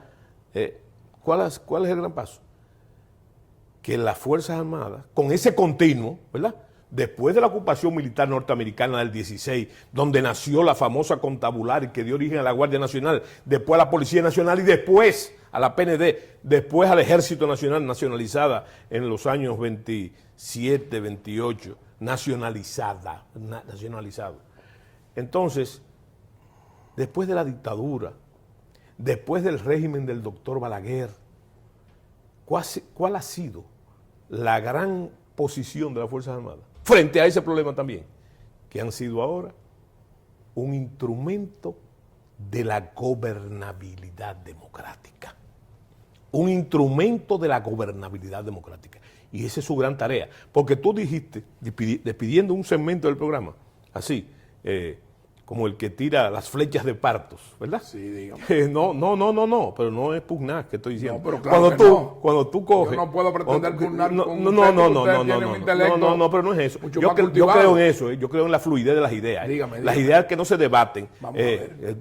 ¿Cuál es el gran paso? Que las Fuerzas Armadas, con ese continuo, ¿verdad? Después de la ocupación militar norteamericana del 16, donde nació la famosa Contabularia que dio origen a la Guardia Nacional, después a la Policía Nacional y después a la PND, después al Ejército Nacional, nacionalizada en los años 27, 28, nacionalizado. Entonces, después de la dictadura, después del régimen del doctor Balaguer, ¿cuál ha sido la gran posición de las Fuerzas Armadas frente a ese problema también? Que han sido ahora un instrumento de la gobernabilidad democrática. Un instrumento de la gobernabilidad democrática. Y esa es su gran tarea. Porque tú dijiste, despidiendo un segmento del programa, así, como el que tira las flechas de partos, ¿verdad? Sí, dígame. No, pero no es pugnar que estoy diciendo. No, pero claro cuando tú coges... Yo no puedo pretender pugnar con usted, no, pero no es eso. Yo creo en eso, yo creo en la fluidez de las ideas. Dígame. Las ideas que no se debaten. Vamos a ver.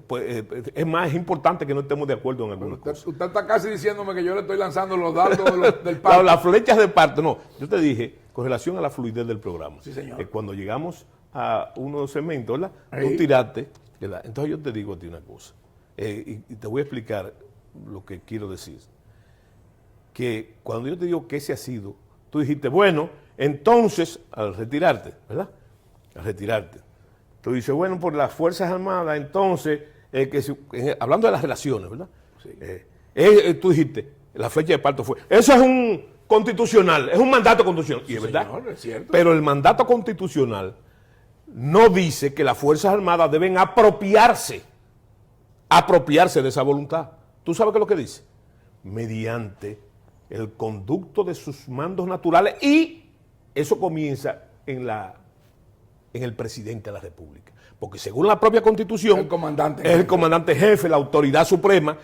Es importante que no estemos de acuerdo en algunas cosas. Usted está casi diciéndome que yo le estoy lanzando los dardos del parto. Las flechas de parto, no. Yo te dije, con relación a la fluidez del programa. Sí, señor. Cuando llegamos a unos segmentos, ¿verdad? Ahí. Tú tiraste, ¿verdad? Entonces yo te digo a ti una cosa, y te voy a explicar lo que quiero decir. Que cuando yo te digo que ese ha sido, tú dijiste, bueno, entonces, al retirarte, ¿verdad? Al retirarte. Tú dices, bueno, por las Fuerzas Armadas, entonces, hablando de las relaciones, ¿verdad? Sí. Tú dijiste, la flecha de parto fue, eso es un constitucional, es un mandato constitucional, y es verdad. Señor, es cierto. Pero el mandato constitucional no dice que las Fuerzas Armadas deben apropiarse de esa voluntad. ¿Tú sabes qué es lo que dice? Mediante el conducto de sus mandos naturales, y eso comienza en el presidente de la República. Porque según la propia Constitución, es el comandante jefe, la autoridad suprema,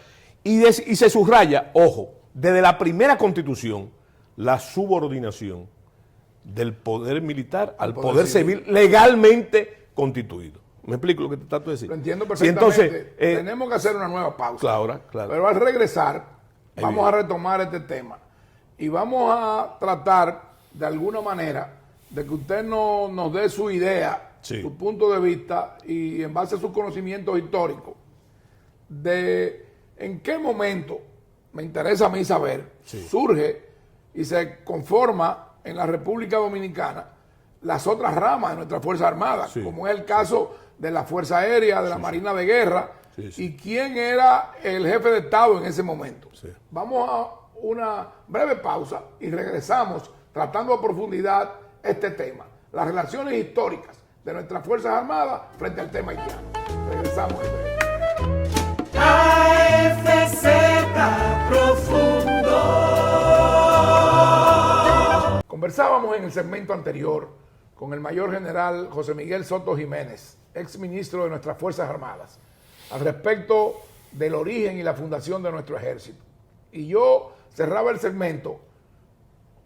y se subraya, ojo, desde la primera Constitución, la subordinación del poder militar al poder civil legalmente constituido. ¿Me explico lo que te trato de decir? Lo entiendo perfectamente. Entonces, tenemos que hacer una nueva pausa. Claro. Pero al regresar, vamos a retomar este tema. Y vamos a tratar, de alguna manera, de que usted nos dé su idea, su punto de vista, y en base a sus conocimientos históricos, de en qué momento, me interesa a mí saber, surge y se conforma en la República Dominicana las otras ramas de nuestras Fuerzas Armadas, como es el caso de la Fuerza Aérea, de la Marina de Guerra, y quién era el jefe de Estado en ese momento. Vamos a una breve pausa y regresamos tratando a profundidad este tema, las relaciones históricas de nuestras Fuerzas Armadas frente al tema haitiano. Regresamos en breve. AFZ Profundo. Conversábamos en el segmento anterior con el mayor general José Miguel Soto Jiménez, ex ministro de nuestras Fuerzas Armadas, al respecto del origen y la fundación de nuestro ejército. Y yo cerraba el segmento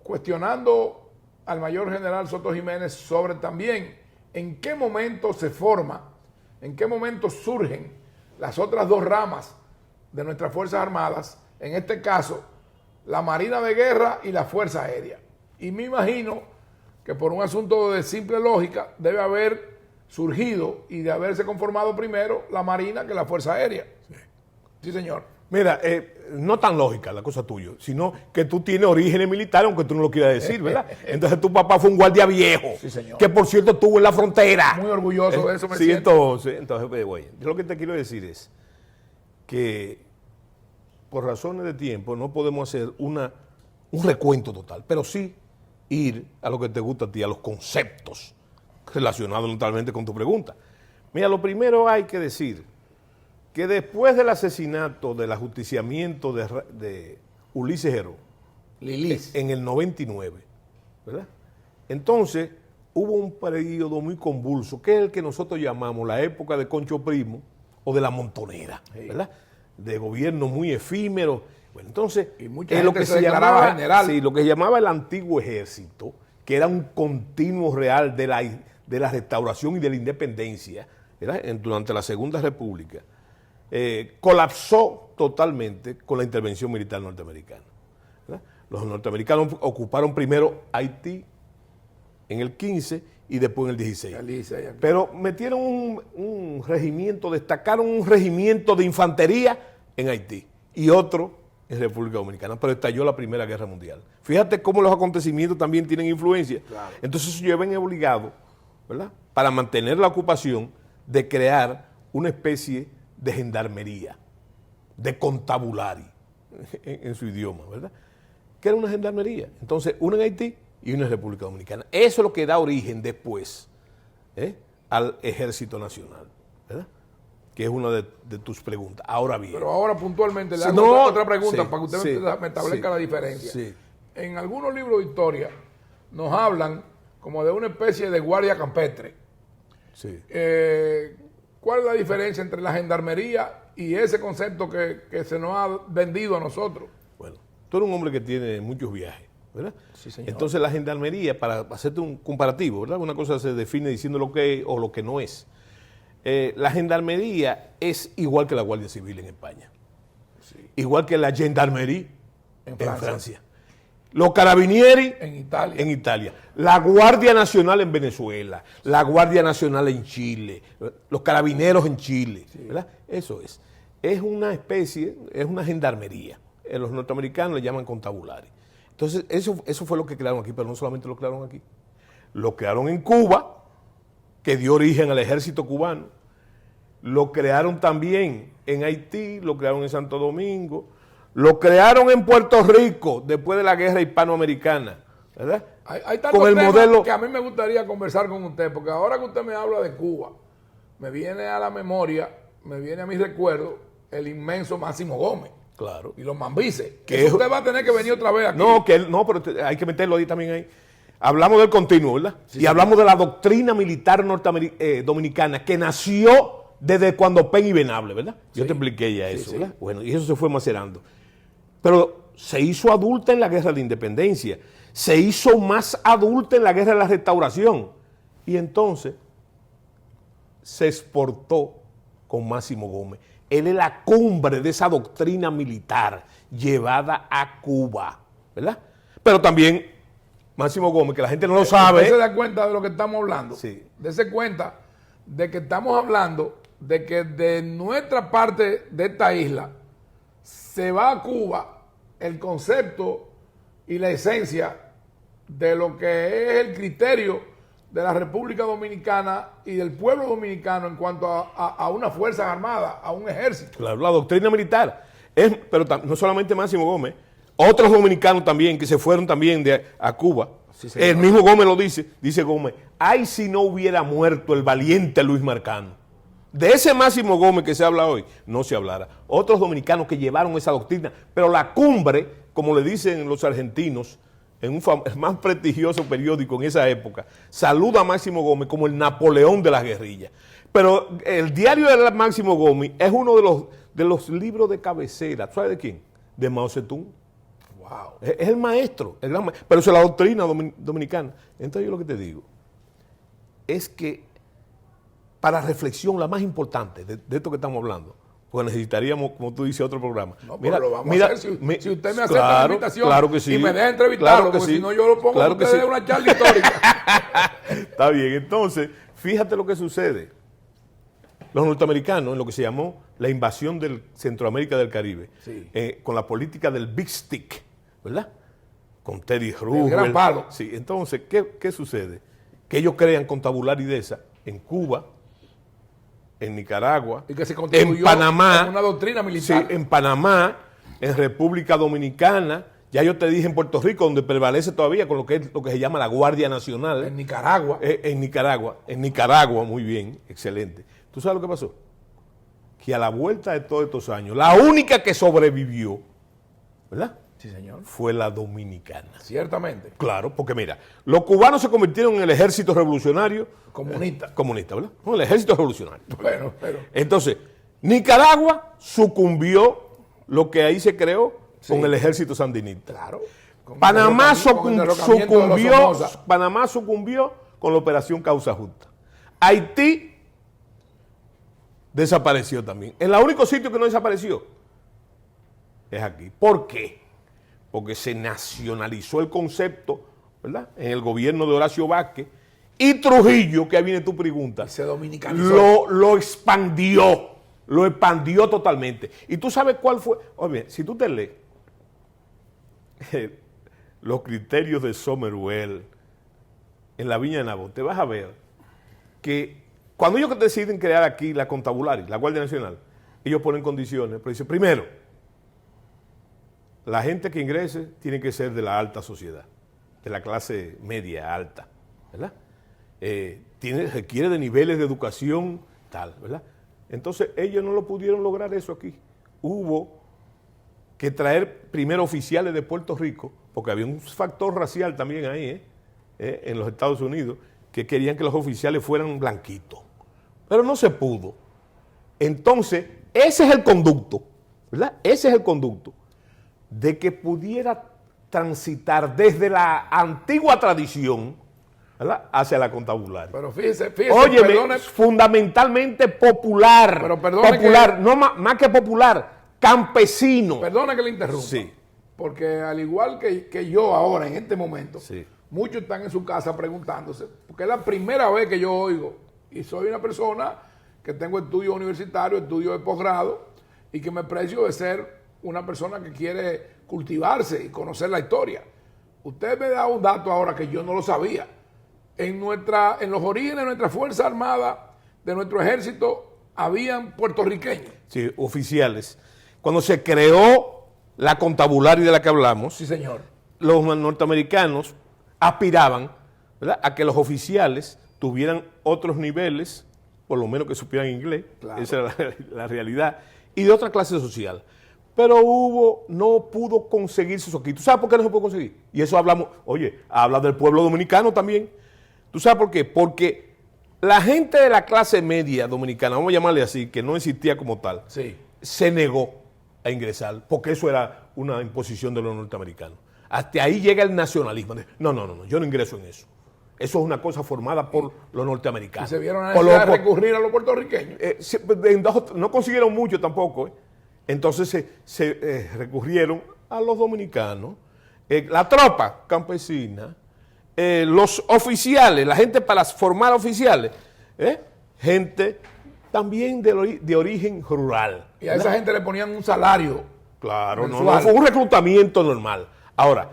cuestionando al mayor general Soto Jiménez sobre también en qué momento se forma, en qué momento surgen las otras dos ramas de nuestras Fuerzas Armadas, en este caso, la Marina de Guerra y la Fuerza Aérea. Y me imagino que por un asunto de simple lógica debe haber surgido y de haberse conformado primero la Marina que la Fuerza Aérea. Sí, señor. Mira, no tan lógica la cosa tuya, sino que tú tienes orígenes militares, aunque tú no lo quieras decir, ¿verdad? Entonces tu papá fue un guardia viejo, Sí, señor. que por cierto estuvo en la frontera. Muy orgulloso de eso, me Sí, siento. entonces, güey, yo lo que te quiero decir es que por razones de tiempo no podemos hacer un recuento total, pero sí ir a lo que te gusta a ti, a los conceptos relacionados totalmente con tu pregunta. Mira, lo primero hay que decir que después del asesinato, del ajusticiamiento de Ulises Heró, Lilis. en el 99, ¿verdad? Entonces hubo un periodo muy convulso, que es el que nosotros llamamos la época de Concho Primo o de la Montonera, ¿verdad? De gobierno muy efímero. Bueno, entonces, Y mucha gente se declaraba llamaba general. Sí, lo que se llamaba el antiguo ejército, que era un continuo real de la restauración y de la independencia, ¿verdad? Durante la Segunda República, colapsó totalmente con la intervención militar norteamericana, ¿verdad? Los norteamericanos ocuparon primero Haití en el 15 y después en el 16. Pero metieron un regimiento, destacaron un regimiento de infantería en Haití y otro en República Dominicana, pero estalló la Primera Guerra Mundial. Fíjate cómo los acontecimientos también tienen influencia. Claro. Entonces eso llevan obligado, ¿verdad?, para mantener la ocupación, de crear una especie de gendarmería, de contabulari en su idioma, ¿verdad? Que era una gendarmería. Entonces, una en Haití y una en República Dominicana. Eso es lo que da origen después al Ejército Nacional, ¿verdad? Que es una de tus preguntas. Ahora bien. Pero ahora puntualmente le Sí, hago no, otra pregunta sí, para que usted sí, me establezca sí, la diferencia. sí. En algunos libros de historia nos hablan como de una especie de guardia campestre. Sí. ¿Cuál es la diferencia entre la gendarmería y ese concepto que se nos ha vendido a nosotros? Bueno, tú eres un hombre que tiene muchos viajes, ¿verdad? Sí, señor. Entonces la gendarmería, para hacerte un comparativo, ¿verdad? Una cosa se define diciendo lo que es o lo que no es. La gendarmería es igual que la Guardia Civil en España. Sí. Igual que la gendarmerie en Francia. Los carabinieri en Italia. La Guardia Nacional en Venezuela. La Guardia Nacional en Chile. Los carabineros en Chile. Sí. ¿Verdad? Eso es. Es una especie, es una gendarmería. Los norteamericanos le llaman contabulari. Entonces, eso fue lo que crearon aquí, pero no solamente lo crearon aquí. Lo crearon en Cuba, que dio origen al ejército cubano. Lo crearon también en Haití, lo crearon en Santo Domingo, lo crearon en Puerto Rico después de la guerra hispanoamericana, ¿verdad? Hay tantos con el temas modelo que a mí me gustaría conversar con usted, porque ahora que usted me habla de Cuba, me viene a la memoria, me viene a mi recuerdo el inmenso Máximo Gómez. Claro. Y los mambises. Que usted va a tener que venir otra vez aquí. No, pero hay que meterlo ahí también ahí. Hablamos del continuo, ¿verdad? Sí, y sí, hablamos de la doctrina militar dominicana que nació desde cuando Pen y Venable, ¿verdad? Sí. Yo te expliqué ya eso, ¿verdad? Sí. Bueno, y eso se fue macerando. Pero se hizo adulta en la Guerra de Independencia, se hizo más adulta en la Guerra de la Restauración, y entonces se exportó con Máximo Gómez. Él es la cumbre de esa doctrina militar llevada a Cuba, ¿verdad? Pero también Máximo Gómez, que la gente no lo sabe. ¿Usted se da cuenta de lo que estamos hablando? Sí. Dese cuenta de que estamos hablando de que de nuestra parte de esta isla se va a Cuba el concepto y la esencia de lo que es el criterio de la República Dominicana y del pueblo dominicano en cuanto a una fuerza armada, a un ejército. Claro, la doctrina militar. Pero no solamente Máximo Gómez, otros dominicanos también que se fueron también a Cuba. Sí, el mismo Gómez lo dice Gómez, ay si no hubiera muerto el valiente Luis Marcano. De ese Máximo Gómez que se habla hoy, no se hablara. Otros dominicanos que llevaron esa doctrina, pero la cumbre, como le dicen los argentinos, en el más prestigioso periódico en esa época, saluda a Máximo Gómez como el Napoleón de las guerrillas. Pero el diario de Máximo Gómez es uno de los libros de cabecera. ¿Sabes de quién? De Mao Zedong. Wow. Es el maestro, el gran maestro, pero eso es la doctrina dominicana. Entonces yo lo que te digo es que para reflexión la más importante de esto que estamos hablando, porque necesitaríamos, como tú dices, otro programa. No, pero lo vamos a hacer si usted me acepta claro, la invitación claro que sí, y me deja entrevistarlo, claro que porque sí, si no yo lo pongo claro a que ustedes sí. una charla histórica. Está bien, entonces, fíjate lo que sucede. Los norteamericanos, en lo que se llamó la invasión del Centroamérica del Caribe, Sí. Con la política del Big Stick, ¿verdad? Con Teddy El Roosevelt. gran palo. Sí, entonces, ¿qué sucede? Que ellos crean contabularidad en Cuba, en Nicaragua, Y que se en contribuyó Panamá, en una doctrina sí, militar. en Panamá, en República Dominicana, ya yo te dije en Puerto Rico, donde prevalece todavía con lo que se llama la Guardia Nacional. En Nicaragua. En Nicaragua, muy bien, excelente. ¿Tú sabes lo que pasó? Que a la vuelta de todos estos años, la única que sobrevivió, ¿verdad? Sí, señor. Fue la dominicana. Ciertamente. Claro, porque mira, los cubanos se convirtieron en el ejército revolucionario. Comunista. Comunista, ¿verdad? No, el ejército revolucionario. Bueno, pero... Entonces, Nicaragua sucumbió lo que ahí se creó con el ejército sandinista. Claro. Con Panamá el derrocamiento de los Somoza. Panamá sucumbió con la operación Causa Justa. Haití desapareció también. El único sitio que no desapareció es aquí. ¿Por qué? Porque se nacionalizó el concepto, ¿verdad? En el gobierno de Horacio Vázquez, y Trujillo, que ahí viene tu pregunta, Se dominicanizó. lo expandió totalmente. ¿Y tú sabes cuál fue? Oye, si tú te lees los criterios de Somervell en la Viña de Nabó, te vas a ver que cuando ellos deciden crear aquí la Contabularia, la Guardia Nacional, ellos ponen condiciones, pero dicen, primero, la gente que ingrese tiene que ser de la alta sociedad, de la clase media alta, ¿verdad? Requiere de niveles de educación tal, ¿verdad? Entonces ellos no lo pudieron lograr eso aquí. Hubo que traer primero oficiales de Puerto Rico, porque había un factor racial también ahí, en los Estados Unidos, que querían que los oficiales fueran blanquitos. Pero no se pudo. Entonces, ese es el conducto, ¿verdad? Ese es el conducto de que pudiera transitar desde la antigua tradición, ¿verdad?, hacia la contabularia. Pero fíjese, Óyeme, perdone, fundamentalmente popular. Pero perdone popular, no más que popular, campesino. perdone que le interrumpa. Sí. Porque al igual que yo ahora, en este momento, Sí. muchos están en su casa preguntándose, porque es la primera vez que yo oigo, y soy una persona que tengo estudios universitarios, estudios de posgrado, y que me precio de ser una persona que quiere cultivarse y conocer la historia. Usted me da un dato ahora que yo no lo sabía. En los orígenes de nuestra Fuerza Armada, de nuestro ejército, habían puertorriqueños. Sí, oficiales. Cuando se creó la contabularia de la que hablamos, Sí, señor. los norteamericanos aspiraban, ¿verdad?, a que los oficiales tuvieran otros niveles, por lo menos que supieran inglés, Claro. esa era la realidad, y de otra clase social. Pero no pudo conseguirse eso aquí. ¿Tú sabes por qué no se pudo conseguir? Y eso hablamos, habla del pueblo dominicano también. ¿Tú sabes por qué? Porque la gente de la clase media dominicana, vamos a llamarle así, que no existía como tal, Sí. se negó a ingresar, porque eso era una imposición de los norteamericanos. Hasta ahí llega el nacionalismo. No, yo no ingreso en eso. Eso es una cosa formada por los Y norteamericanos. se vieron a Por necesidad de los- recurrir a los puertorriqueños. no consiguieron mucho tampoco. Entonces se recurrieron a los dominicanos, la tropa campesina, los oficiales, la gente para formar oficiales, gente también de origen rural. Y a esa gente le ponían un salario. Claro, no mensual. fue un reclutamiento normal. Ahora,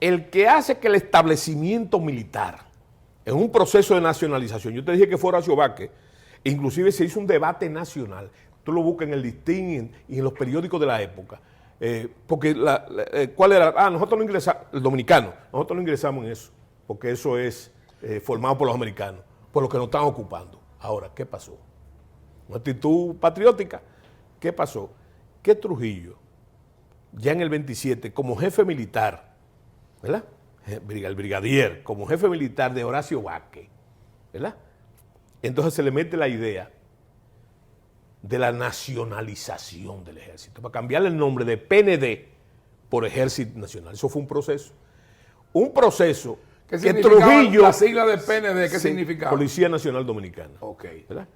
el que hace que el establecimiento militar, en un proceso de nacionalización, yo te dije que fue Horacio Vázquez, inclusive se hizo un debate nacional, tú lo buscas en el listín y en los periódicos de la época, porque ¿cuál era? Nosotros no ingresamos, el dominicano, nosotros no ingresamos en eso, porque eso es formado por los americanos, por los que nos están ocupando. Ahora, ¿qué pasó? Una actitud patriótica. ¿Qué pasó? Que Trujillo, ya en el 27, como jefe militar, ¿verdad?, el brigadier, como jefe militar de Horacio Vázquez, ¿verdad?, entonces se le mete la idea de la nacionalización del ejército, para cambiarle el nombre de PND por Ejército Nacional. Eso fue un proceso. Un proceso ¿Qué que significaba Trujillo... la sigla de PND? ¿Qué Sí, significaba? Policía Nacional Dominicana. Ok. ¿Verdad?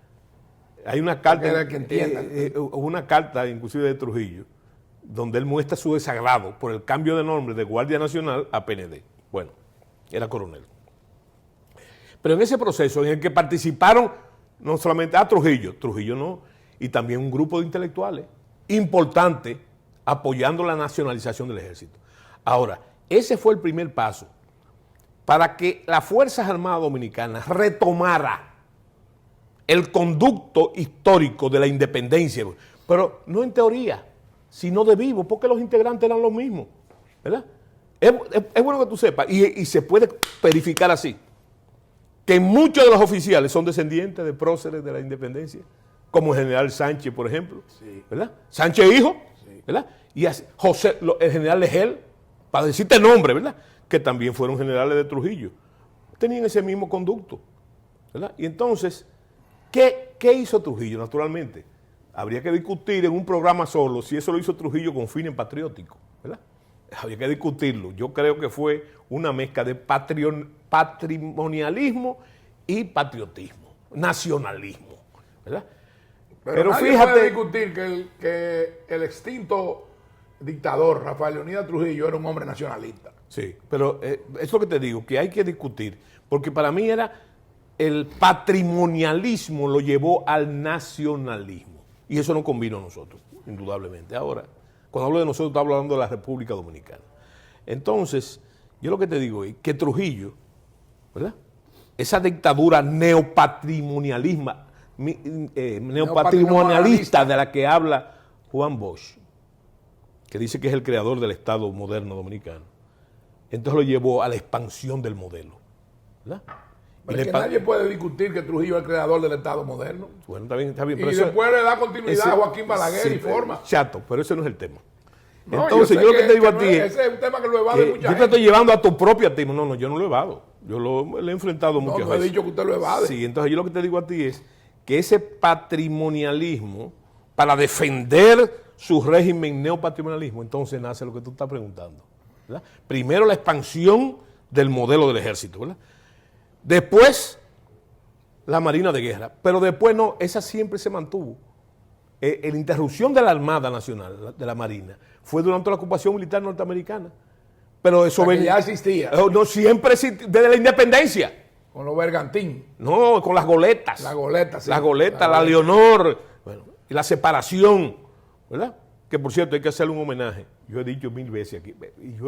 Hay una carta, Para que entiendan. una carta inclusive de Trujillo, donde él muestra su desagrado por el cambio de nombre de Guardia Nacional a PND. Bueno, era coronel. Pero en ese proceso en el que participaron no solamente a Trujillo no, y también un grupo de intelectuales importante apoyando la nacionalización del ejército. Ahora, ese fue el primer paso para que las Fuerzas Armadas Dominicanas retomara el conducto histórico de la independencia, pero no en teoría, sino de vivo, porque los integrantes eran los mismos, ¿verdad? Es bueno que tú sepas, y se puede verificar así, que muchos de los oficiales son descendientes de próceres de la independencia, como el general Sánchez, por ejemplo, ¿verdad? Sánchez hijo, ¿verdad? Y José, el general Legel, para decirte nombre, ¿verdad? Que también fueron generales de Trujillo, tenían ese mismo conducto, ¿verdad? Y entonces, ¿qué hizo Trujillo? Naturalmente, habría que discutir en un programa solo si eso lo hizo Trujillo con fines patrióticos, ¿verdad? Habría que discutirlo. Yo creo que fue una mezcla de patrimonialismo y patriotismo, nacionalismo, ¿verdad? Pero nadie puede discutir que el extinto dictador Rafael Leónidas Trujillo era un hombre nacionalista. Sí, pero es lo que te digo, que hay que discutir, porque para mí era el patrimonialismo lo llevó al nacionalismo, y eso no convino a nosotros, indudablemente. Ahora, cuando hablo de nosotros, estoy hablando de la República Dominicana. Entonces, yo lo que te digo es que Trujillo, ¿verdad? Esa dictadura neopatrimonialista de la que habla Juan Bosch, que dice que es el creador del Estado moderno dominicano, entonces lo llevó a la expansión del modelo, ¿verdad? Pero que nadie puede discutir que Trujillo es el creador del Estado moderno. Bueno, está bien. Y después le da continuidad a Joaquín Balaguer y forma. Chato, pero ese no es el tema. No, entonces, yo lo que te digo a ti es... Ese es un tema que lo evade mucha gente. Yo te estoy llevando a tu propia tema. No, yo no lo evado. Yo lo he enfrentado muchas veces. No he dicho que usted lo evade. Sí, entonces yo lo que te digo a ti es que ese patrimonialismo, para defender su régimen neopatrimonialismo, entonces nace lo que tú estás preguntando, ¿verdad? Primero la expansión del modelo del ejército, ¿verdad? Después la Marina de Guerra, pero después no, esa siempre se mantuvo. La interrupción de la Armada Nacional, de la Marina, fue durante la ocupación militar norteamericana. Pero eso venía. Ya existía. No, siempre existió, desde la independencia. Con los bergantín. No, con las goletas. Las goletas, sí. Las goletas, la Leonor, bueno, y la separación, ¿verdad? Que por cierto hay que hacerle un homenaje. Yo he dicho 1000 veces aquí, y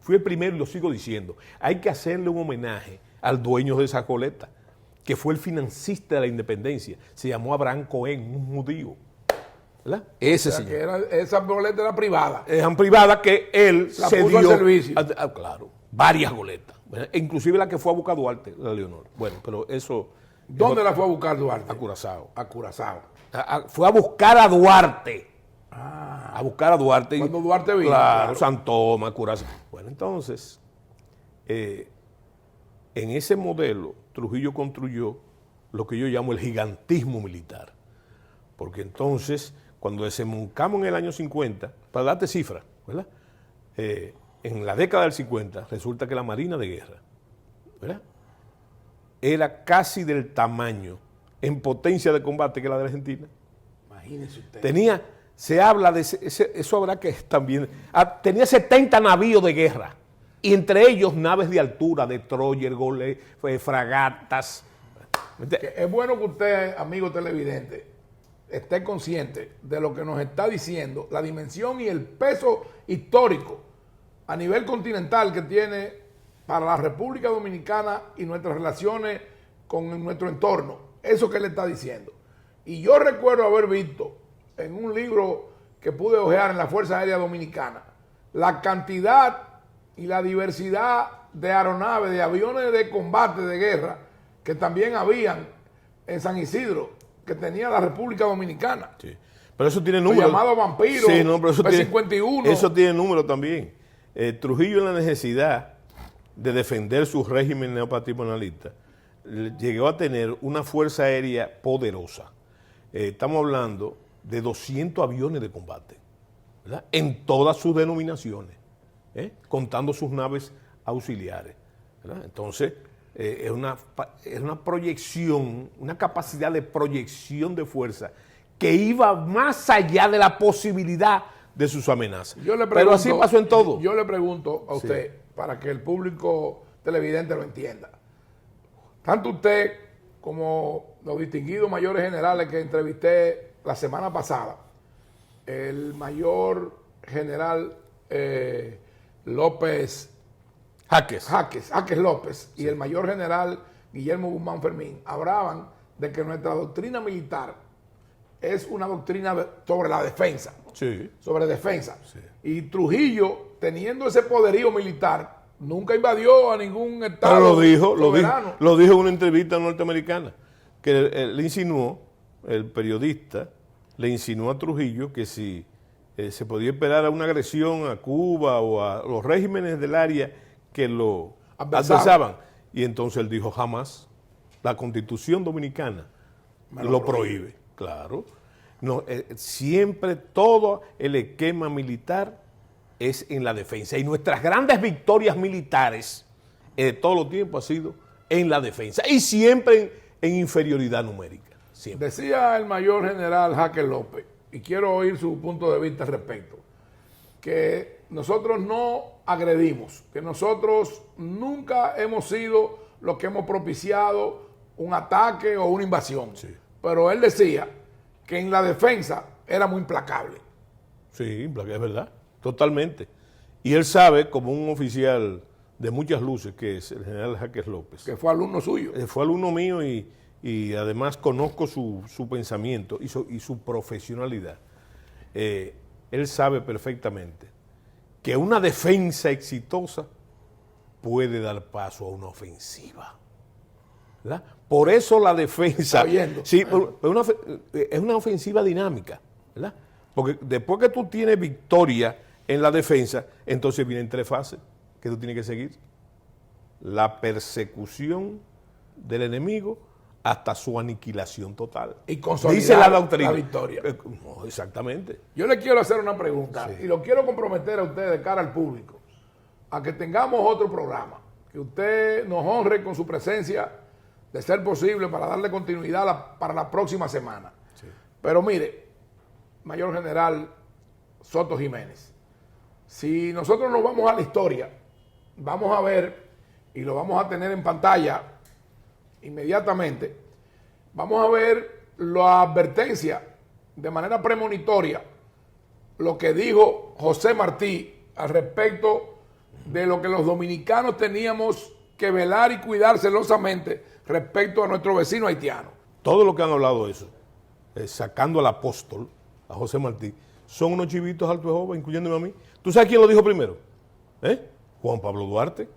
fui el primero y lo sigo diciendo. Hay que hacerle un homenaje al dueño de esa goleta, que fue el financista de la independencia. Se llamó Abraham Cohen, un judío, ¿verdad? Ese señor. Esa goleta era privada. Eran privadas que él la se puso dio al servicio. Claro, varias goletas. Inclusive la que fue a buscar Duarte, la Leonor. Bueno, pero eso... ¿Dónde la fue a buscar Duarte? A Curazao. A Curazao. Fue a buscar a Duarte. A buscar a Duarte. Cuando Duarte vino. Claro, San Tomás, Curazao. Bueno, entonces, en ese modelo, Trujillo construyó lo que yo llamo el gigantismo militar. Porque entonces, cuando desembarcamos en el año 50, para darte cifras, ¿verdad? En la década del 50, resulta que la Marina de Guerra, ¿verdad?, era casi del tamaño en potencia de combate que la de la Argentina. Imagínese usted. Se habla de eso habrá que también, tenía 70 navíos de guerra, y entre ellos naves de altura, destroyer, fragatas. Es bueno que usted, amigo televidente, esté consciente de lo que nos está diciendo, la dimensión y el peso histórico a nivel continental que tiene para la República Dominicana y nuestras relaciones con nuestro entorno. Eso que él está diciendo. Y yo recuerdo haber visto en un libro que pude hojear en la Fuerza Aérea Dominicana la cantidad y la diversidad de aeronaves, de aviones de combate, de guerra, que también habían en San Isidro, que tenía la República Dominicana. Sí. Pero eso tiene número. Llamado Vampiro, sí, no, pero eso P-51. Eso tiene número también. Trujillo, en la necesidad de defender su régimen neopatrimonialista, llegó a tener una fuerza aérea poderosa. Estamos hablando de 200 aviones de combate, ¿verdad?, en todas sus denominaciones, contando sus naves auxiliares, ¿verdad? Entonces, es una proyección, una capacidad de proyección de fuerza que iba más allá de la posibilidad de sus amenazas. Pero así pasó en todo. Yo le pregunto a usted, para que el público televidente lo entienda. Tanto usted como los distinguidos mayores generales que entrevisté la semana pasada, el mayor general Jaques López y el mayor general Guillermo Guzmán Fermín hablaban de que nuestra doctrina militar es una doctrina sobre la defensa, sobre defensa. Sí. Y Trujillo, teniendo ese poderío militar, nunca invadió a ningún estado. Pero lo dijo en una entrevista norteamericana, que le insinuó, el periodista, le insinuó a Trujillo que si se podía esperar a una agresión a Cuba o a los regímenes del área que lo adversaban. Y entonces él dijo, jamás, la Constitución Dominicana lo prohíbe. Claro. No, siempre todo el esquema militar es en la defensa. Y nuestras grandes victorias militares de todos los tiempos ha sido en la defensa. Y siempre en inferioridad numérica. Siempre. Decía el mayor general Jaques López, y quiero oír su punto de vista al respecto, que nosotros no agredimos, que nosotros nunca hemos sido los que hemos propiciado un ataque o una invasión. Sí. Pero él decía que en la defensa era muy implacable. Sí, es verdad, totalmente. Y él sabe, como un oficial de muchas luces, que es el general Jaques López. Que fue alumno suyo. Fue alumno mío y además conozco su pensamiento y su profesionalidad. Él sabe perfectamente que una defensa exitosa puede dar paso a una ofensiva. ¿Verdad? Por eso la defensa es una ofensiva dinámica, ¿verdad? Porque después que tú tienes victoria en la defensa, entonces vienen 3 fases que tú tienes que seguir. La persecución del enemigo hasta su aniquilación total. Y consolidar dice la doctrina. La victoria. No, exactamente. Yo le quiero hacer una pregunta y lo quiero comprometer a usted de cara al público, a que tengamos otro programa, que usted nos honre con su presencia, de ser posible, para darle continuidad para la próxima semana. Sí. Pero mire, mayor general Soto Jiménez, si nosotros nos vamos a la historia, vamos a ver, y lo vamos a tener en pantalla inmediatamente, vamos a ver la advertencia de manera premonitoria, lo que dijo José Martí al respecto de lo que los dominicanos teníamos que velar y cuidar celosamente respecto a nuestro vecino haitiano. Todo lo que han hablado de eso, sacando al apóstol, a José Martí, son unos chivitos altos de Jehová, incluyéndome a mí. ¿Tú sabes quién lo dijo primero? Juan Pablo Duarte,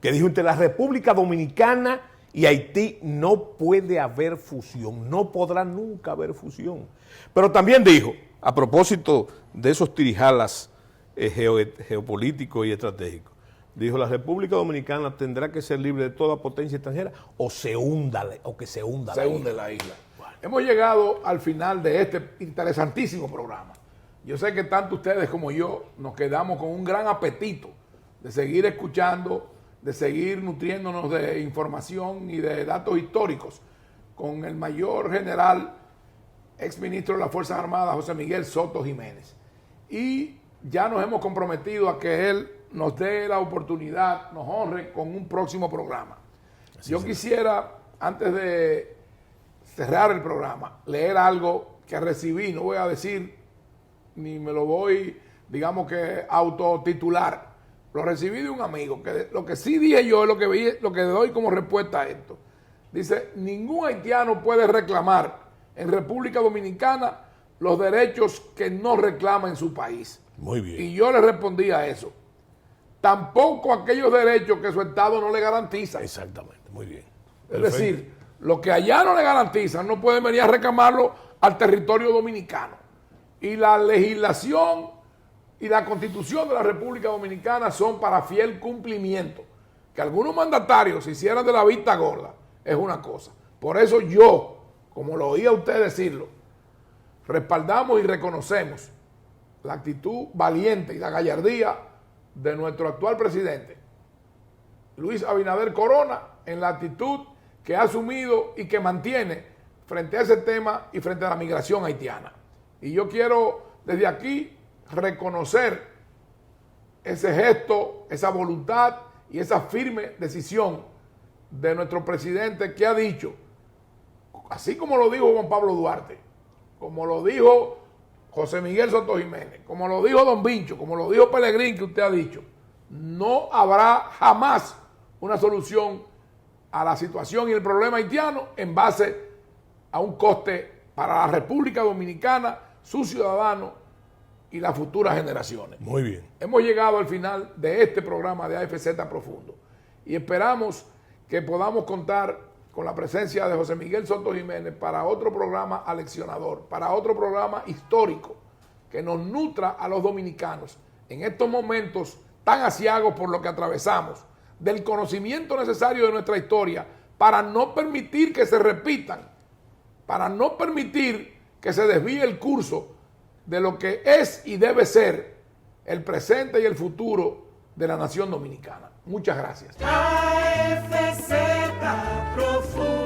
que dijo: entre la República Dominicana y Haití no puede haber fusión, no podrá nunca haber fusión. Pero también dijo, a propósito de esos tirijalas geopolíticos y estratégicos, dijo: la República Dominicana tendrá que ser libre de toda potencia extranjera o se hunda la isla. Bueno. Hemos llegado al final de este interesantísimo programa. Yo sé que tanto ustedes como yo nos quedamos con un gran apetito de seguir escuchando, de seguir nutriéndonos de información y de datos históricos con el mayor general, exministro de las Fuerzas Armadas, José Miguel Soto Jiménez. Y ya nos hemos comprometido a que él nos dé la oportunidad, nos honre con un próximo programa. Yo quisiera, antes de cerrar el programa, leer algo que recibí, no voy a decir, ni me lo voy, digamos que autotitular. Lo recibí de un amigo, que lo que sí dije yo es lo que doy como respuesta a esto. Dice: ningún haitiano puede reclamar en República Dominicana los derechos que no reclama en su país. Muy bien. Y yo le respondí a eso: tampoco aquellos derechos que su Estado no le garantiza. Exactamente, muy bien. Es decir, lo que allá no le garantizan no pueden venir a reclamarlo al territorio dominicano. Y la legislación y la Constitución de la República Dominicana son para fiel cumplimiento. Que algunos mandatarios se hicieran de la vista gorda es una cosa. Por eso yo, como lo oía usted decirlo, respaldamos y reconocemos la actitud valiente y la gallardía de nuestro actual presidente, Luis Abinader Corona, en la actitud que ha asumido y que mantiene frente a ese tema y frente a la migración haitiana. Y yo quiero desde aquí reconocer ese gesto, esa voluntad y esa firme decisión de nuestro presidente, que ha dicho, así como lo dijo Juan Pablo Duarte, como lo dijo José Miguel Soto Jiménez, como lo dijo Don Vincho, como lo dijo Pelegrín, que usted ha dicho, no habrá jamás una solución a la situación y el problema haitiano en base a un coste para la República Dominicana, sus ciudadanos y las futuras generaciones. Muy bien. Hemos llegado al final de este programa de AFZ Profundo y esperamos que podamos contar con la presencia de José Miguel Soto Jiménez para otro programa aleccionador, para otro programa histórico que nos nutra a los dominicanos en estos momentos tan aciagos por lo que atravesamos, del conocimiento necesario de nuestra historia para no permitir que se repitan, para no permitir que se desvíe el curso de lo que es y debe ser el presente y el futuro de la nación dominicana. Muchas gracias. AFZ Profundo.